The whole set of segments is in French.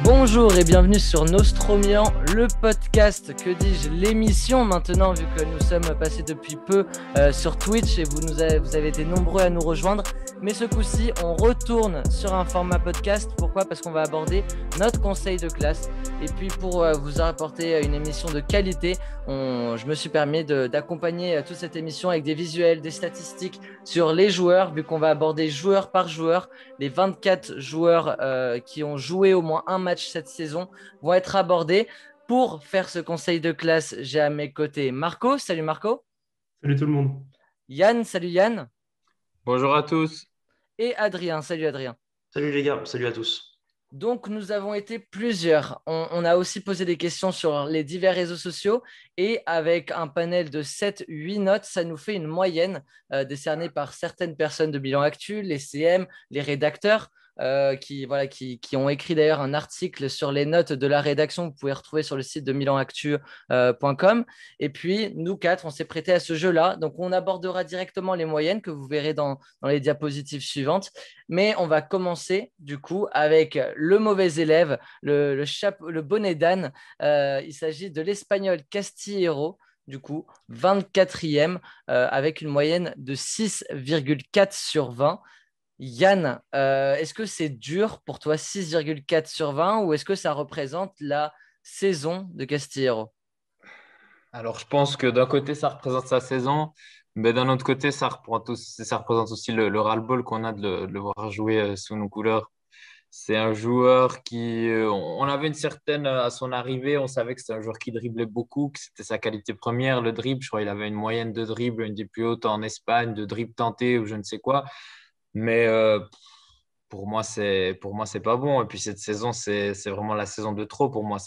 Bonjour et bienvenue sur Nostromian, le podcast, que dis-je, l'émission maintenant, vu que nous sommes passés depuis peu sur Twitch et vous avez été nombreux à nous rejoindre. Mais ce coup-ci, on retourne sur un format podcast. Pourquoi ? Parce qu'on va aborder notre conseil de classe. Et puis pour vous apporter une émission de qualité, je me suis permis d'accompagner toute cette émission avec des visuels, des statistiques sur les joueurs, vu qu'on va aborder joueur par joueur. Les 24 joueurs qui ont joué au moins un match cette saison vont être abordés. Pour faire ce conseil de classe, j'ai à mes côtés Marco. Salut Marco. Salut tout le monde. Yann. Salut Yann. Bonjour à tous. Et Adrien. Salut Adrien. Salut les gars, salut à tous. Donc, nous avons été plusieurs. On a aussi posé des questions sur les divers réseaux sociaux et avec un panel de 7-8 notes, ça nous fait une moyenne décernée par certaines personnes de Bilan Actu, les CM, les rédacteurs qui ont écrit d'ailleurs un article sur les notes de la rédaction. Vous pouvez retrouver sur le site de milanactu.com. Et puis, nous quatre, on s'est prêté à ce jeu-là. Donc, on abordera directement les moyennes que vous verrez dans les diapositives suivantes. Mais on va commencer du coup avec le mauvais élève, le bonnet d'âne. Il s'agit de l'Espagnol Castillero, du coup 24e avec une moyenne de 6,4 sur 20. Yann, est-ce que c'est dur pour toi 6,4 sur 20 ou est-ce que ça représente la saison de Castillero ? Alors, je pense que d'un côté, ça représente sa saison, mais d'un autre côté, ça représente aussi le ras-le-bol qu'on a de le voir jouer sous nos couleurs. C'est un joueur on avait une certaine, à son arrivée, on savait que c'était un joueur qui driblait beaucoup, que c'était sa qualité première, le dribble. Je crois qu'il avait une moyenne de dribble, une des plus hautes en Espagne, de dribble tenté ou je ne sais quoi. Mais pour moi, c'est pas bon. Et puis cette saison, c'est vraiment la saison de trop. Pour moi,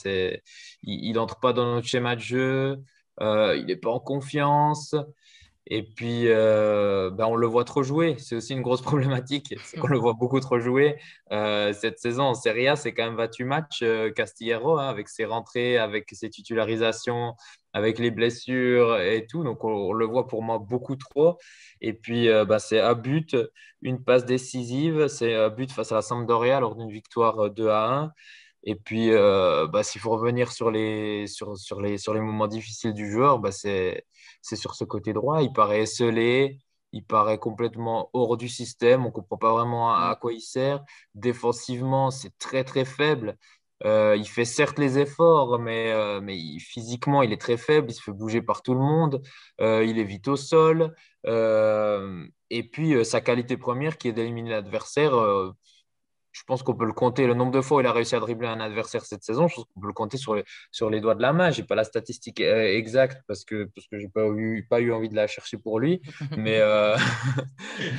il entre pas dans notre schéma de jeu. Il n'est pas en confiance. Et puis, on le voit trop jouer. C'est aussi une grosse problématique. C'est qu'on le voit beaucoup trop jouer. Cette saison en Serie A, c'est quand même 28 matchs. Castillero, hein, avec ses rentrées, avec ses titularisations, avec les blessures et tout. Donc, on le voit pour moi beaucoup trop. Et puis, c'est un but, une passe décisive. C'est un but face à la Sampdoria lors d'une victoire 2-1. Et puis, s'il faut revenir sur les moments difficiles du joueur, c'est sur ce côté droit. Il paraît esselé, il paraît complètement hors du système. On ne comprend pas vraiment à quoi il sert. Défensivement, c'est très, très faible. Il fait certes les efforts, mais physiquement, il est très faible. Il se fait bouger par tout le monde. Il est vite au sol. Et puis, sa qualité première, qui est d'éliminer l'adversaire, je pense qu'on peut le compter. Le nombre de fois où il a réussi à dribbler un adversaire cette saison, je pense qu'on peut le compter sur les doigts de la main. Je n'ai pas la statistique exacte parce que je n'ai pas eu envie de la chercher pour lui. Mais,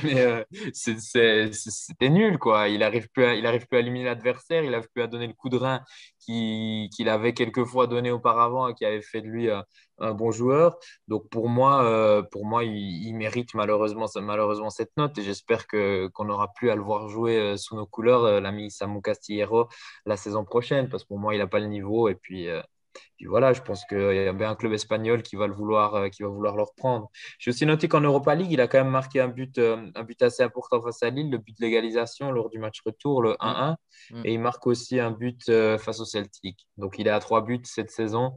mais c'était nul, quoi. Il arrive plus à éliminer l'adversaire. Il n'arrive plus à donner le coup de rein qu'il avait quelquefois donné auparavant et qui avait fait de lui un bon joueur. Donc pour moi, il mérite malheureusement cette note et j'espère qu'on n'aura plus à le voir jouer sous nos couleurs, l'ami Samu Castillero, la saison prochaine, parce que pour moi, il n'a pas le niveau. Et puis voilà, je pense qu'il y a bien un club espagnol qui va vouloir le reprendre. J'ai aussi noté qu'en Europa League, il a quand même marqué un but assez important face à Lille, le but de l'égalisation lors du match retour, le 1-1. Et il marque aussi un but face au Celtic. Donc il est à 3 buts cette saison,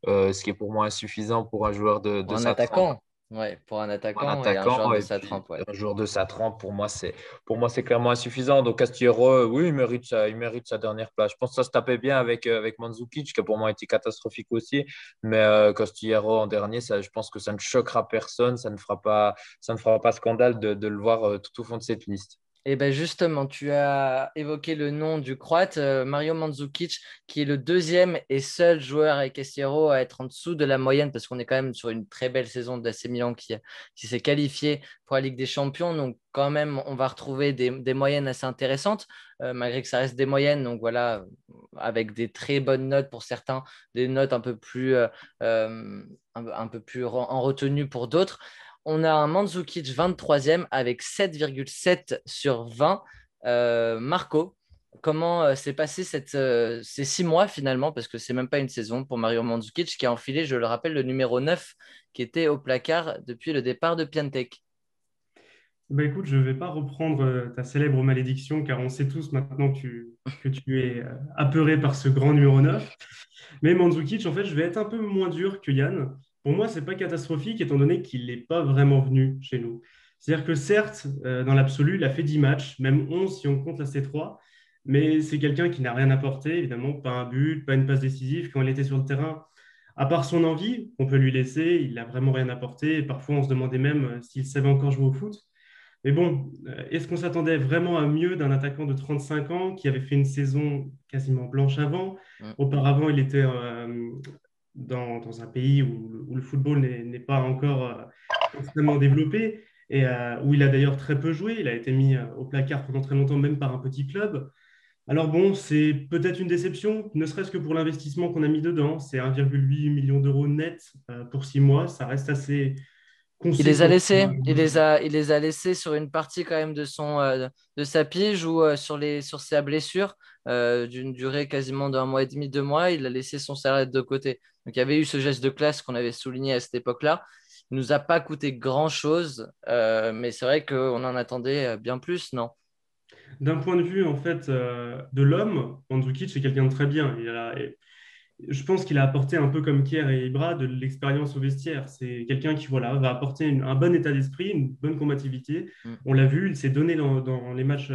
ce qui est pour moi insuffisant pour un joueur de Un sa trempe. attaquant. Ouais, pour un Un attaquant et un joueur attaquant de et sa puis trempe, ouais. un joueur de sa trempe, pour moi, c'est clairement insuffisant. Donc Castillero, oui, il mérite sa dernière place. Je pense que ça se tapait bien avec Mandzukic, qui a pour moi été catastrophique aussi. Mais Castillero en dernier, je pense que ça ne choquera personne, ça ne fera pas scandale de le voir tout au fond de cette liste. Et ben justement, tu as évoqué le nom du Croate, Mario Mandzukic, qui est le deuxième et seul joueur avec Castillero à être en dessous de la moyenne, parce qu'on est quand même sur une très belle saison d'AC Milan qui s'est qualifié pour la Ligue des Champions. Donc quand même, on va retrouver des moyennes assez intéressantes, malgré que ça reste des moyennes. Donc voilà, avec des très bonnes notes pour certains, des notes un peu plus, un peu plus en retenue pour d'autres. On a un Mandzukic 23e avec 7,7 sur 20. Marco, comment s'est passé ces 6 mois finalement, parce que c'est même pas une saison pour Mario Mandzukic qui a enfilé, je le rappelle, le numéro 9 qui était au placard depuis le départ de Piatek. Bah écoute, je ne vais pas reprendre ta célèbre malédiction car on sait tous maintenant que tu es apeuré par ce grand numéro 9. Mais Mandzukic, en fait, je vais être un peu moins dur que Yann. Pour moi, c'est pas catastrophique étant donné qu'il n'est pas vraiment venu chez nous. C'est-à-dire que certes, dans l'absolu, il a fait 10 matchs, même 11 si on compte la C3, mais c'est quelqu'un qui n'a rien apporté, évidemment, pas un but, pas une passe décisive. Quand il était sur le terrain, à part son envie, on peut lui laisser, il n'a vraiment rien apporté. Et parfois, on se demandait même s'il savait encore jouer au foot. Mais bon, est-ce qu'on s'attendait vraiment à mieux d'un attaquant de 35 ans qui avait fait une saison quasiment blanche avant? Mm. Auparavant, il était dans un pays où le football n'est pas encore extrêmement développé et où il a d'ailleurs très peu joué. Il a été mis au placard pendant très longtemps, même par un petit club. Alors bon, c'est peut-être une déception, ne serait-ce que pour l'investissement qu'on a mis dedans. C'est 1,8 million d'euros net pour 6 mois. Ça reste assez Il les a conséquent. laissés, il les a laissés sur une partie quand même de sa pige ou sur sa blessure d'une durée quasiment d'un mois et demi, 2 mois. Il a laissé son salaire de côté. Donc il y avait eu ce geste de classe qu'on avait souligné à cette époque-là. Il nous a pas coûté grand-chose, mais c'est vrai qu'on en attendait bien plus, non? D'un point de vue en fait de l'homme, Mandzukic est quelqu'un de très bien. Je pense qu'il a apporté un peu comme Kier et Ibra de l'expérience au vestiaire. C'est quelqu'un qui voilà, va apporter un bon état d'esprit, une bonne combativité. Mm. On l'a vu, il s'est donné dans les matchs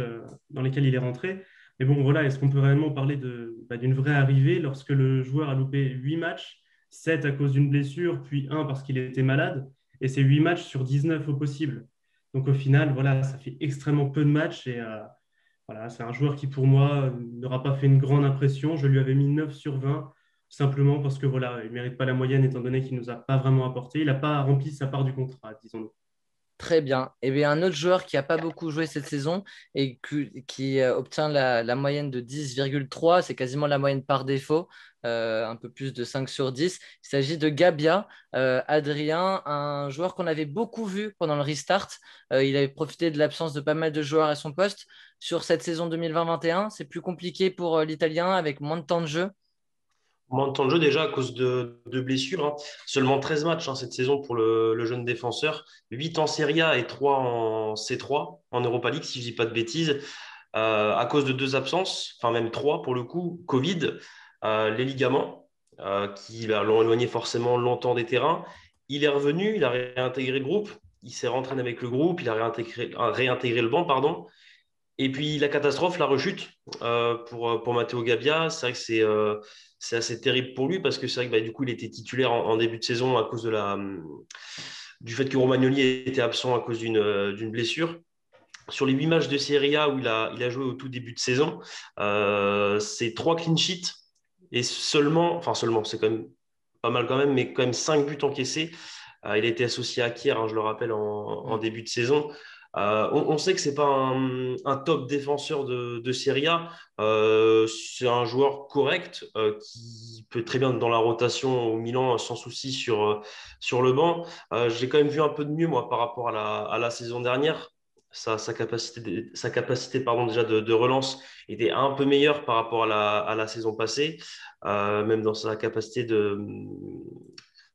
dans lesquels il est rentré. Mais bon, voilà, est-ce qu'on peut réellement parler d'une vraie arrivée lorsque le joueur a loupé 8 matchs, 7 à cause d'une blessure, puis un parce qu'il était malade, et c'est 8 matchs sur 19 au possible. Donc au final, voilà, ça fait extrêmement peu de matchs et voilà, c'est un joueur qui, pour moi, n'aura pas fait une grande impression. Je lui avais mis 9 sur 20, simplement parce que voilà, il ne mérite pas la moyenne, étant donné qu'il ne nous a pas vraiment apporté. Il n'a pas rempli sa part du contrat, disons-nous. Très bien. Et bien, un autre joueur qui n'a pas beaucoup joué cette saison et qui obtient la moyenne de 10,3, c'est quasiment la moyenne par défaut, un peu plus de 5 sur 10. Il s'agit de Gabia, Adrien, un joueur qu'on avait beaucoup vu pendant le restart. Il avait profité de l'absence de pas mal de joueurs à son poste. Sur cette saison 2020-21, c'est plus compliqué pour l'Italien avec moins de temps de jeu. Moins de temps de jeu déjà à cause de blessures, hein. Seulement 13 matchs hein, cette saison pour le jeune défenseur. 8 en Serie A et 3 en C3, en Europa League, si je ne dis pas de bêtises. À cause de 2 absences, enfin même 3 pour le coup, Covid, les ligaments, qui l'ont éloigné forcément longtemps des terrains. Il est revenu, il a réintégré le groupe, il s'est rentraîné avec le groupe, il a réintégré le banc, pardon. Et puis la catastrophe, la rechute pour Matteo Gabbia, c'est vrai que c'est assez terrible pour lui parce que c'est vrai que du coup il était titulaire en début de saison à cause du fait que Romagnoli était absent à cause d'une blessure. Sur les 8 matchs de Serie A où il a joué au tout début de saison, c'est 3 clean sheets et seulement, c'est quand même pas mal quand même, mais quand même 5 buts encaissés. Il a été associé à Kier, hein, je le rappelle, en Mm. début de saison. On sait que c'est pas un top défenseur de Serie A. C'est un joueur correct qui peut très bien être dans la rotation au Milan sans souci sur le banc. J'ai quand même vu un peu de mieux moi par rapport à la saison dernière. Sa capacité pardon, déjà de relance était un peu meilleure par rapport à la saison passée, même dans sa capacité de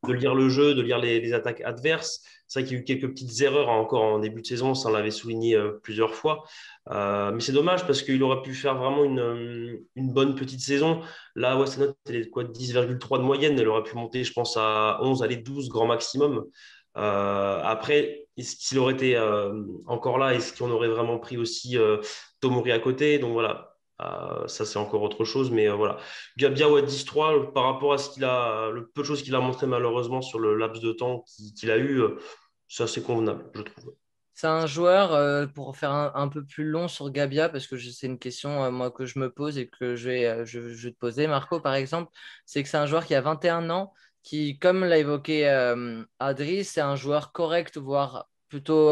lire le jeu, de lire les attaques adverses. C'est vrai qu'il y a eu quelques petites erreurs hein, encore en début de saison, ça on l'avait souligné plusieurs fois. Mais c'est dommage parce qu'il aurait pu faire vraiment une bonne petite saison. Là, ouais, sa note, elle est quoi, 10,3 de moyenne. Elle aurait pu monter, je pense, à 11, allez, 12 grand maximum. Après, est-ce qu'il aurait été encore là? Est-ce qu'on aurait vraiment pris aussi Tomori à côté? Donc voilà, ça c'est encore autre chose. Mais voilà, Gabia ouais, 10-3 par rapport à le peu de choses qu'il a montré malheureusement sur le laps de temps qu'il a eu, c'est assez convenable, je trouve. C'est un joueur, pour faire un peu plus long sur Gabia, parce que c'est une question moi, que je me pose et que je vais te poser, Marco, par exemple, c'est que c'est un joueur qui a 21 ans, qui, comme l'a évoqué Adri, c'est un joueur correct, voire plutôt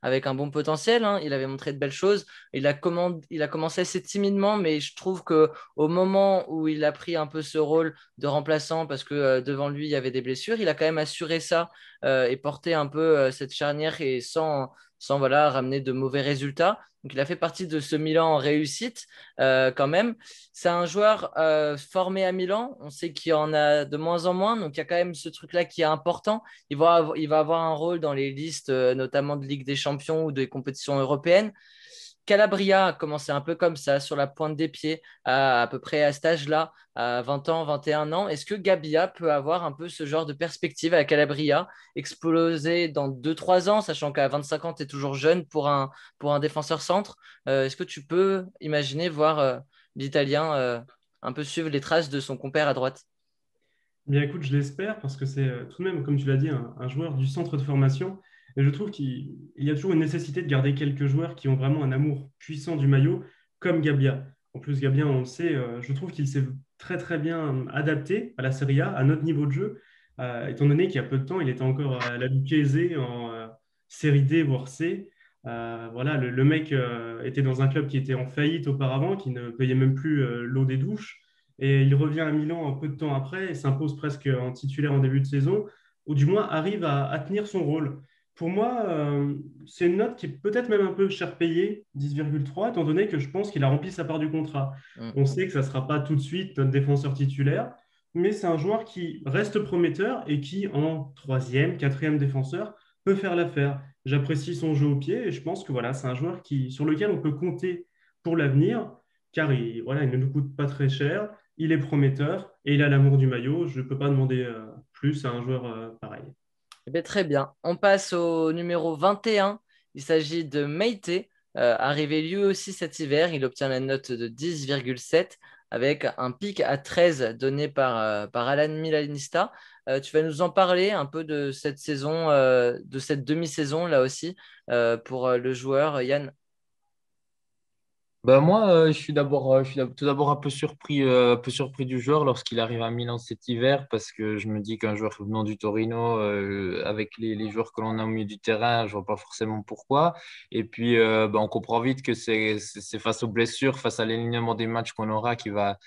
avec un bon potentiel, hein. Il avait montré de belles choses. Il a commencé assez timidement, mais je trouve que au moment où il a pris un peu ce rôle de remplaçant, parce que devant lui, il y avait des blessures, il a quand même assuré ça et porté un peu cette charnière et sans voilà, ramener de mauvais résultats. Donc, il a fait partie de ce Milan en réussite quand même. C'est un joueur formé à Milan. On sait qu'il y en a de moins en moins. Donc, il y a quand même ce truc-là qui est important. Il va avoir un rôle dans les listes, notamment de Ligue des Champions ou des compétitions européennes. Calabria a commencé un peu comme ça, sur la pointe des pieds, à peu près à cet âge-là, à 20 ans, 21 ans. Est-ce que Gabia peut avoir un peu ce genre de perspective à Calabria, exploser dans 2-3 ans, sachant qu'à 25 ans, tu es toujours jeune pour un défenseur centre? Est-ce que tu peux imaginer voir l'Italien un peu suivre les traces de son compère à droite? Bien, écoute, je l'espère parce que c'est tout de même, comme tu l'as dit, un joueur du centre de formation. Et je trouve qu'il y a toujours une nécessité de garder quelques joueurs qui ont vraiment un amour puissant du maillot, comme Gabia. En plus, Gabia, on le sait, je trouve qu'il s'est très très bien adapté à la Serie A, à notre niveau de jeu, étant donné qu'il y a peu de temps, il était encore à la Lucchese en Série D, voire C. Voilà, le mec était dans un club qui était en faillite auparavant, qui ne payait même plus l'eau des douches. Et il revient à Milan un peu de temps après et s'impose presque en titulaire en début de saison, ou du moins arrive à tenir son rôle. Pour moi, c'est une note qui est peut-être même un peu cher payée, 10,3, étant donné que je pense qu'il a rempli sa part du contrat. Mm. On sait que ça ne sera pas tout de suite notre défenseur titulaire, mais c'est un joueur qui reste prometteur et qui, en troisième, quatrième défenseur, peut faire l'affaire. J'apprécie son jeu au pied et je pense que voilà, c'est un joueur sur lequel on peut compter pour l'avenir, car voilà, il ne nous coûte pas très cher, il est prometteur et il a l'amour du maillot. Je ne peux pas demander plus à un joueur pareil. Eh bien, très bien. On passe au numéro 21. Il s'agit de Meite, arrivé lui aussi cet hiver. Il obtient la note de 10,7 avec un pic à 13 donné par Alan Milanista. Tu vas nous en parler un peu de cette saison, de cette demi-saison là aussi, pour le joueur Yann. Ben moi, je suis tout d'abord un peu surpris du joueur lorsqu'il arrive à Milan cet hiver parce que je me dis qu'un joueur venant du Torino, avec les joueurs que l'on a au milieu du terrain, je vois pas forcément pourquoi. Et puis, ben, on comprend vite que c'est face aux blessures, face à l'alignement des matchs qu'on aura qui va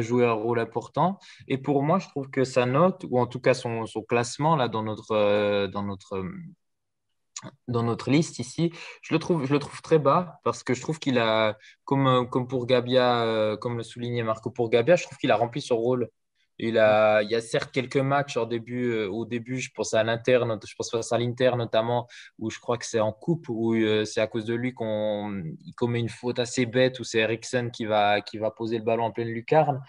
jouer un rôle important. Et pour moi, je trouve que sa note, ou en tout cas son classement là dans notre liste ici, je le trouve très bas parce que je trouve qu'il a, comme pour Gabia, comme le soulignait Marco pour Gabia, je trouve qu'il a rempli son rôle. Il y a certes quelques matchs au début, je pense à l'Inter, je pense face à l'Inter notamment, où je crois que c'est en coupe, où c'est à cause de lui qu'on il commet une faute assez bête, où c'est Eriksen qui va poser le ballon en pleine lucarne.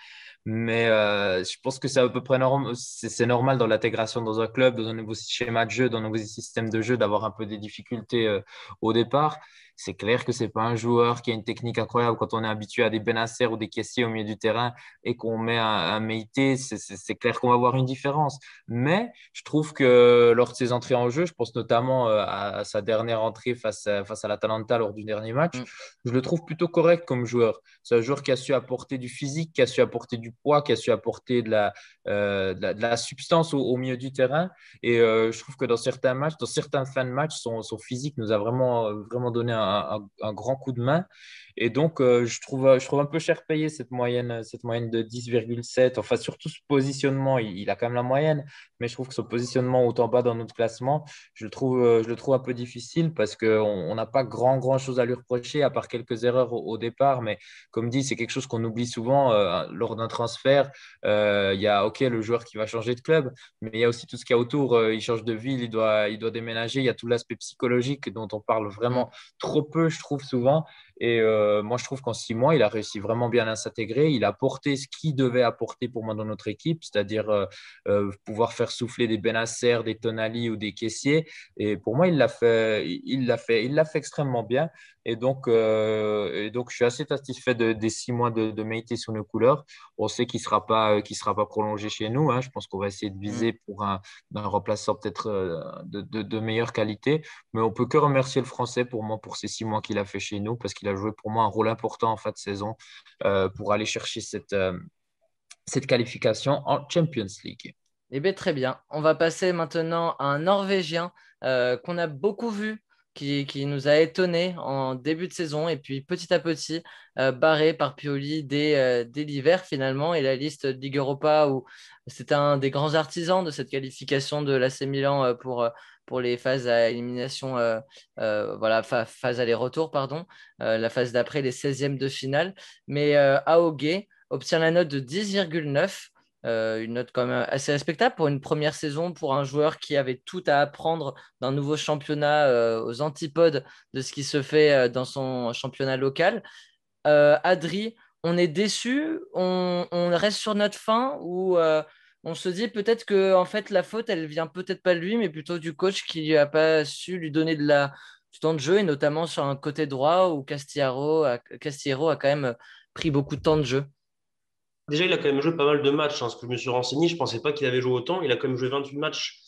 Mais je pense que c'est à peu près normal. C'est normal dans l'intégration dans un club, dans un nouveau schéma de jeu, dans un nouveau système de jeu, d'avoir un peu des difficultés au départ. C'est clair que c'est pas un joueur qui a une technique incroyable quand on est habitué à des Benacer ou des caissiers au milieu du terrain et qu'on met un Meïté. C'est clair qu'on va voir une différence. Mais je trouve que lors de ses entrées en jeu, je pense notamment à sa dernière entrée face à l'Atalanta lors du dernier match, Mm. je le trouve plutôt correct comme joueur. C'est un joueur qui a su apporter du physique, qui a su apporter du poids, qui a su apporter de la substance au milieu du terrain. Et je trouve que dans certains matchs, dans certains fins de match, son physique nous a vraiment donné un grand coup de main. Et donc, je trouve un peu cher payé cette moyenne de 10,7. Enfin, surtout ce positionnement, il a quand même la moyenne, mais je trouve que ce positionnement autant bas dans notre classement, je le trouve un peu difficile parce qu'on n'a pas grand chose à lui reprocher, à part quelques erreurs au départ. Mais comme dit, c'est quelque chose qu'on oublie souvent lors d'un transfert. Il y a, OK, le joueur qui va changer de club, mais il y a aussi tout ce qu'il y a autour. Il change de ville, il doit déménager. Il y a tout l'aspect psychologique dont on parle Mm. vraiment trop peu, je trouve, souvent. Et moi, je trouve qu'en 6 mois, il a réussi vraiment bien à s'intégrer. Il a apporté ce qu'il devait apporter pour moi dans notre équipe, c'est-à-dire pouvoir faire souffler des Benacer, des Tonali ou des caissiers. Et pour moi, il l'a fait extrêmement bien. Et donc, je suis assez satisfait des 6 mois de Meïté sur nos couleurs. On sait qu'il sera pas prolongé chez nous, hein. Je pense qu'on va essayer de Mm. viser pour un remplaçant peut-être de meilleure qualité. Mais on peut que remercier le Français pour moi pour ces 6 mois qu'il a fait chez nous parce qu'il a joué pour moi un rôle important en fin de saison pour aller chercher cette qualification en Champions League. Eh bien, très bien. On va passer maintenant à un Norvégien qu'on a beaucoup vu qui nous a étonnés en début de saison et puis petit à petit barré par Pioli dès l'hiver finalement. Et la liste de Ligue Europa, où c'est un des grands artisans de cette qualification de l'AC Milan pour les phases à élimination, voilà, phase aller-retour, pardon, la phase d'après, les 16e de finale. Mais Aogué obtient la note de 10,9, une note quand même assez respectable pour une première saison, pour un joueur qui avait tout à apprendre d'un nouveau championnat aux antipodes de ce qui se fait dans son championnat local. Adri, on est déçu, on reste sur notre faim, ou on se dit peut-être que en fait la faute elle vient peut-être pas de lui mais plutôt du coach qui lui a pas su lui donner du temps de jeu, et notamment sur un côté droit où Castillero a quand même pris beaucoup de temps de jeu. Déjà, il a quand même joué pas mal de matchs, hein, ce que je me suis renseigné. Je ne pensais pas qu'il avait joué autant. Il a quand même joué 28 matchs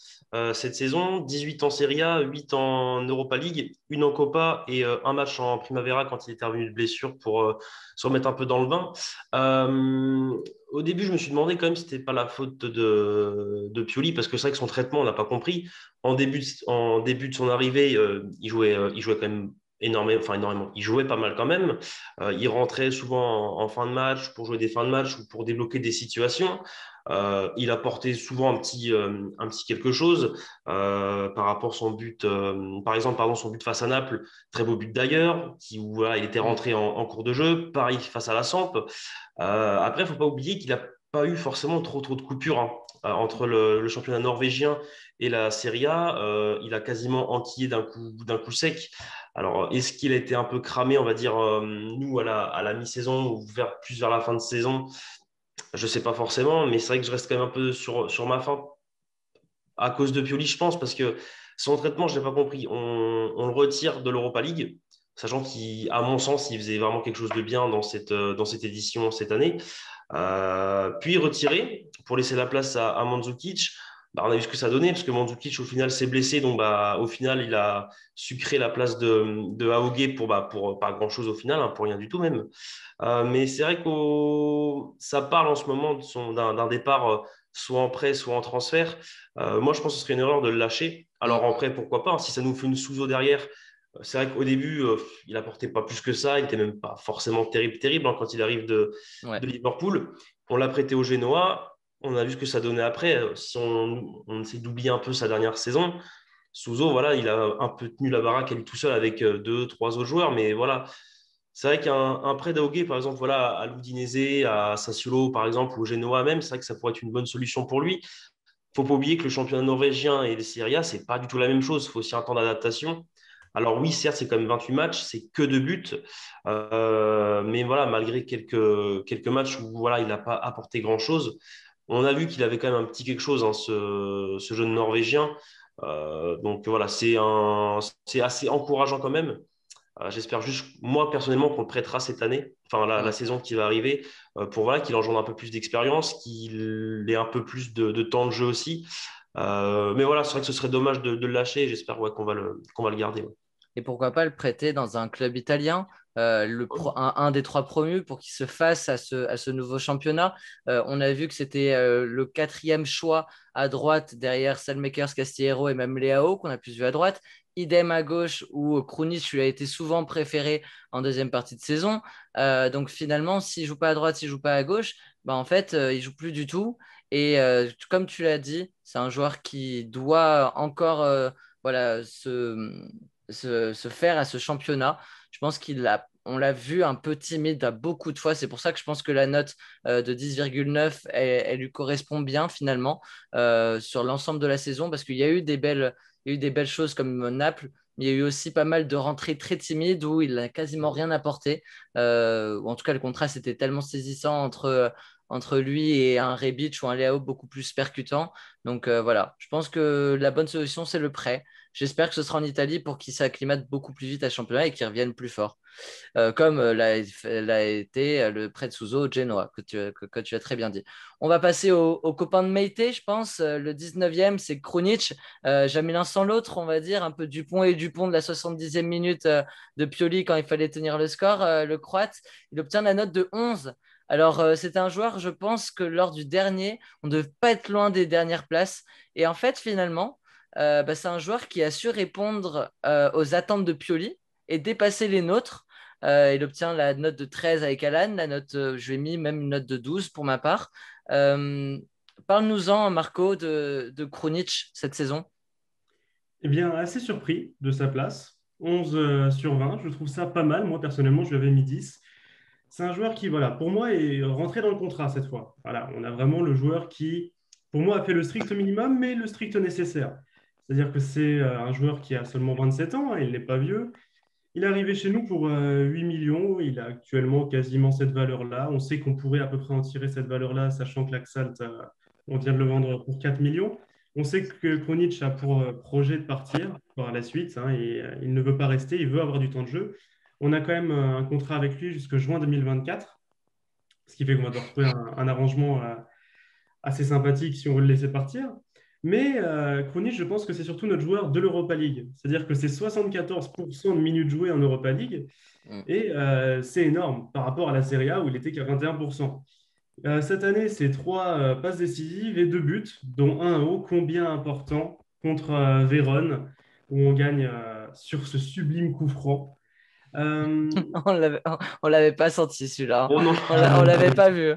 cette saison, 18 en Serie A, 8 en Europa League, une en Copa et un match en Primavera quand il était revenu de blessure pour se remettre un peu dans le bain. Au début, je me suis demandé quand même si ce n'était pas la faute de Pioli, parce que c'est vrai que son traitement, on n'a pas compris. En début de son arrivée, il jouait quand même énormément, enfin énormément. Il jouait pas mal quand même. Il rentrait souvent en fin de match pour jouer des fins de match ou pour débloquer des situations. Il apportait souvent un petit quelque chose par rapport à son but, par exemple, pardon, son but face à Naples, très beau but d'ailleurs, où voilà, il était rentré en cours de jeu. Pareil face à la Samp. Après, il ne faut pas oublier qu'il n'a pas eu forcément trop de coupures, hein. Entre le championnat norvégien et la Serie A. Il a quasiment enquillé d'un coup sec. Alors, est-ce qu'il a été un peu cramé, on va dire, nous, à la mi-saison ou plus vers la fin de saison? Je ne sais pas forcément, mais c'est vrai que je reste quand même un peu sur ma faim à cause de Pioli, je pense, parce que son traitement, je n'ai pas compris. On le retire de l'Europa League, sachant qu'à mon sens, il faisait vraiment quelque chose de bien dans cette édition cette année. Puis retiré pour laisser la place à Mandzukic. Bah, on a vu ce que ça donnait, parce que Mandzukic, au final, s'est blessé. Donc, bah, au final, il a sucré la place de Aogué pour pas grand-chose au final, hein, pour rien du tout même. Mais c'est vrai que ça parle en ce moment d'un départ, soit en prêt, soit en transfert. Moi, je pense que ce serait une erreur de le lâcher. Alors, en prêt, pourquoi pas, hein, si ça nous fait une sous-eau derrière. C'est vrai qu'au début, il apportait pas plus que ça. Il n'était même pas forcément terrible, hein, quand il arrive de Ouais. Liverpool. On l'a prêté au Genoa. On a vu ce que ça donnait après. Si on essaie d'oublier un peu sa dernière saison, Souzo, voilà, il a un peu tenu la baraque à lui tout seul avec deux, trois autres joueurs. Mais voilà, c'est vrai qu'un prêt d'Aogué, par exemple, voilà, à l'Udinese, à Sassuolo, par exemple, ou au Genoa même, c'est vrai que ça pourrait être une bonne solution pour lui. Il ne faut pas oublier que le championnat norvégien et les Serie A, ce n'est pas du tout la même chose. Il faut aussi un temps d'adaptation. Alors oui, certes, c'est quand même 28 matchs, c'est que 2 buts. Mais voilà, malgré quelques matchs où voilà, il n'a pas apporté grand-chose, on a vu qu'il avait quand même un petit quelque chose, hein, ce jeune Norvégien. Donc voilà, c'est assez encourageant quand même. J'espère juste, moi personnellement, qu'on le prêtera cette année, enfin la saison qui va arriver, pour voilà, qu'il engendre un peu plus d'expérience, qu'il ait un peu plus de temps de jeu aussi. Mais voilà, c'est vrai que ce serait dommage de le lâcher. J'espère, ouais, qu'on va le garder, ouais. Et pourquoi pas le prêter dans un club italien, un des trois promus, pour qu'il se fasse à ce nouveau championnat. On a vu que c'était le quatrième choix à droite derrière Salmakers, Castillero et même Leao, qu'on a plus vu à droite. Idem à gauche, où Krunic lui a été souvent préféré en deuxième partie de saison. Donc finalement, s'il joue pas à droite, s'il joue pas à gauche, bah en fait, il joue plus du tout. Et comme tu l'as dit, c'est un joueur qui doit encore voilà, se faire à ce championnat. Je pense on l'a vu un peu timide à beaucoup de fois. C'est pour ça que je pense que la note de 10,9, elle lui correspond bien finalement sur l'ensemble de la saison, parce qu'il y a eu des belles choses comme Naples. Mais il y a eu aussi pas mal de rentrées très timides où il n'a quasiment rien apporté. Ou en tout cas, le contraste était tellement saisissant entre lui et un Rebic ou un Leao beaucoup plus percutant. Donc voilà, je pense que la bonne solution, c'est le prêt. J'espère que ce sera en Italie pour qu'il s'acclimate beaucoup plus vite à ce championnat et qu'il revienne plus fort. Comme l'a été le prêt de Suso au Genoa, que tu as très bien dit. On va passer aux copains de Meite, je pense. Le 19e, c'est Krunic. Jamais l'un sans l'autre, on va dire. Un peu Dupont et Dupont de la 70e minute de Pioli quand il fallait tenir le score. Le Croate, il obtient la note de 11. Alors, c'est un joueur, je pense que lors du dernier, on ne devait pas être loin des dernières places. Et en fait, finalement, c'est un joueur qui a su répondre aux attentes de Pioli et dépasser les nôtres. Il obtient la note de 13 avec Alan, la note, je lui ai mis même une note de 12 pour ma part. Parle-nous-en, Marco, de Krunic cette saison. Eh bien, assez surpris de sa place. 11 sur 20, je trouve ça pas mal. Moi, personnellement, je lui avais mis 10. C'est un joueur qui, voilà, pour moi, est rentré dans le contrat cette fois. Voilà, on a vraiment le joueur qui, pour moi, a fait le strict minimum, mais le strict nécessaire. C'est-à-dire que c'est un joueur qui a seulement 27 ans, hein, il n'est pas vieux. Il est arrivé chez nous pour 8 millions. Il a actuellement quasiment cette valeur-là. On sait qu'on pourrait à peu près en tirer cette valeur-là, sachant que l'Axalt, on vient de le vendre pour 4 millions. On sait que Kronic a pour projet de partir par la suite, hein, et il ne veut pas rester, il veut avoir du temps de jeu. On a quand même un contrat avec lui jusqu'au juin 2024, ce qui fait qu'on va devoir trouver un arrangement assez sympathique si on veut le laisser partir. Mais Krunic, je pense que c'est surtout notre joueur de l'Europa League. C'est-à-dire que c'est 74% de minutes jouées en Europa League. Et c'est énorme par rapport à la Serie A où il était qu'à 21%. Cette année, c'est 3 passes décisives et 2 buts, dont un ô combien important contre Vérone, où on gagne sur ce sublime coup franc. On l'avait pas senti celui-là. Oh non. On l'avait pas vu.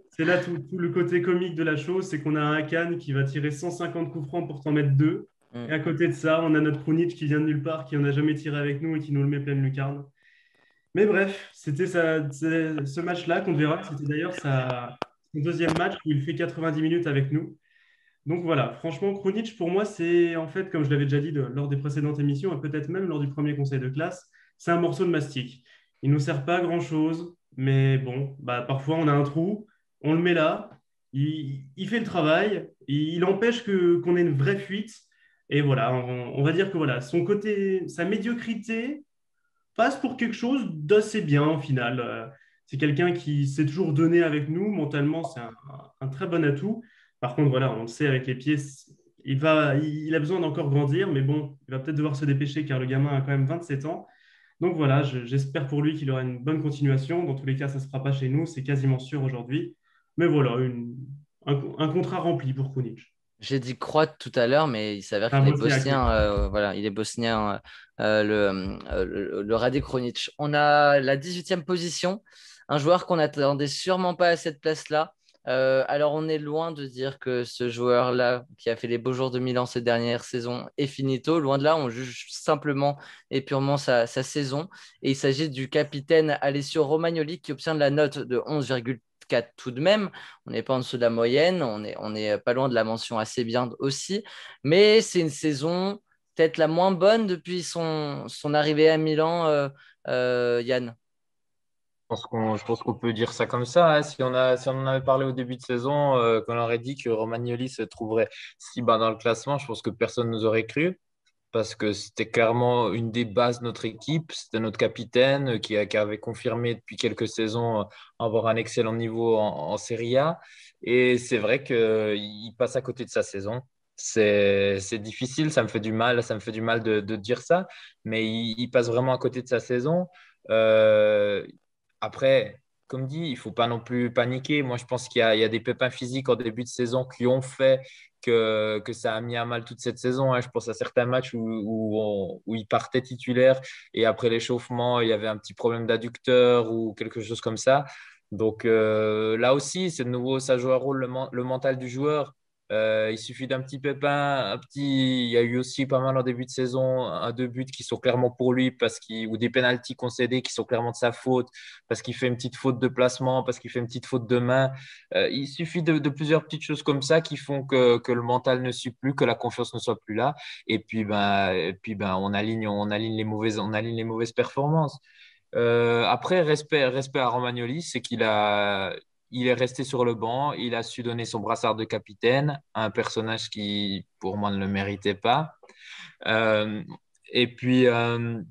C'est là tout le côté comique de la chose, c'est qu'on a un Hakan qui va tirer 150 coups francs pour t'en mettre 2. Et à côté de ça, on a notre Krunic qui vient de nulle part, qui n'en a jamais tiré avec nous et qui nous le met pleine lucarne. Mais bref, c'était ce match-là contre Vera. C'était d'ailleurs son deuxième match où il fait 90 minutes avec nous. Donc voilà, franchement, Krunic, pour moi, c'est en fait, comme je l'avais déjà dit lors des précédentes émissions, et peut-être même lors du premier conseil de classe, c'est un morceau de mastic. Il ne nous sert pas à grand-chose, mais bon, parfois on a un trou, on le met là, il fait le travail, il empêche qu'on ait une vraie fuite. Et voilà, on va dire que voilà, sa médiocrité passe pour quelque chose d'assez bien au final. C'est quelqu'un qui s'est toujours donné avec nous. Mentalement, c'est un très bon atout. Par contre, voilà, on le sait avec les pieds, il a besoin d'encore grandir, mais bon, il va peut-être devoir se dépêcher car le gamin a quand même 27 ans. Donc voilà, j'espère pour lui qu'il aura une bonne continuation. Dans tous les cas, ça ne se fera pas chez nous, c'est quasiment sûr aujourd'hui. Mais voilà, un contrat rempli pour Krunic. J'ai dit croate tout à l'heure, mais il s'avère Un qu'il est Bosniaque. bosnien. Voilà, il est bosnien, le Rade Krunic. On a la 18e position, un joueur qu'on n'attendait sûrement pas à cette place-là. Alors, on est loin de dire que ce joueur-là, qui a fait les beaux jours de Milan ces dernières saisons, est finito. Loin de là, on juge simplement et purement sa saison. Et il s'agit du capitaine Alessio Romagnoli qui obtient la note de 11,4 tout de même. On n'est pas en dessous de la moyenne, on est pas loin de la mention assez bien aussi. Mais c'est une saison peut-être la moins bonne depuis son arrivée à Milan, Yann. Je pense qu'on peut dire ça comme ça, hein. Si on en avait parlé au début de saison, qu'on aurait dit que Romagnoli se trouverait si bas dans le classement, je pense que personne ne nous aurait cru parce que c'était clairement une des bases de notre équipe. C'était notre capitaine qui avait confirmé depuis quelques saisons avoir un excellent niveau en Serie A. Et c'est vrai qu'il passe à côté de sa saison. C'est difficile, ça me fait du mal de dire ça, mais il passe vraiment à côté de sa saison. Euh, Après, comme dit, il ne faut pas non plus paniquer. Moi, je pense qu'il y a des pépins physiques en début de saison qui ont fait que ça a mis à mal toute cette saison, hein. Je pense à certains matchs où il partait titulaire et après l'échauffement, il y avait un petit problème d'adducteur ou quelque chose comme ça. Donc là aussi, c'est de nouveau, ça joue un rôle, le mental du joueur. Il suffit d'un petit pépin, il y a eu aussi pas mal en début de saison, un, deux buts qui sont clairement pour lui ou des pénaltys concédés qui sont clairement de sa faute, parce qu'il fait une petite faute de placement, parce qu'il fait une petite faute de main. Il suffit de plusieurs petites choses comme ça qui font que le mental ne suit plus, que la confiance ne soit plus là. Et puis, on aligne les mauvaises performances. Après, respect à Romagnoli, c'est il est resté sur le banc, il a su donner son brassard de capitaine à un personnage qui, pour moi, ne le méritait pas. Euh, et puis, euh,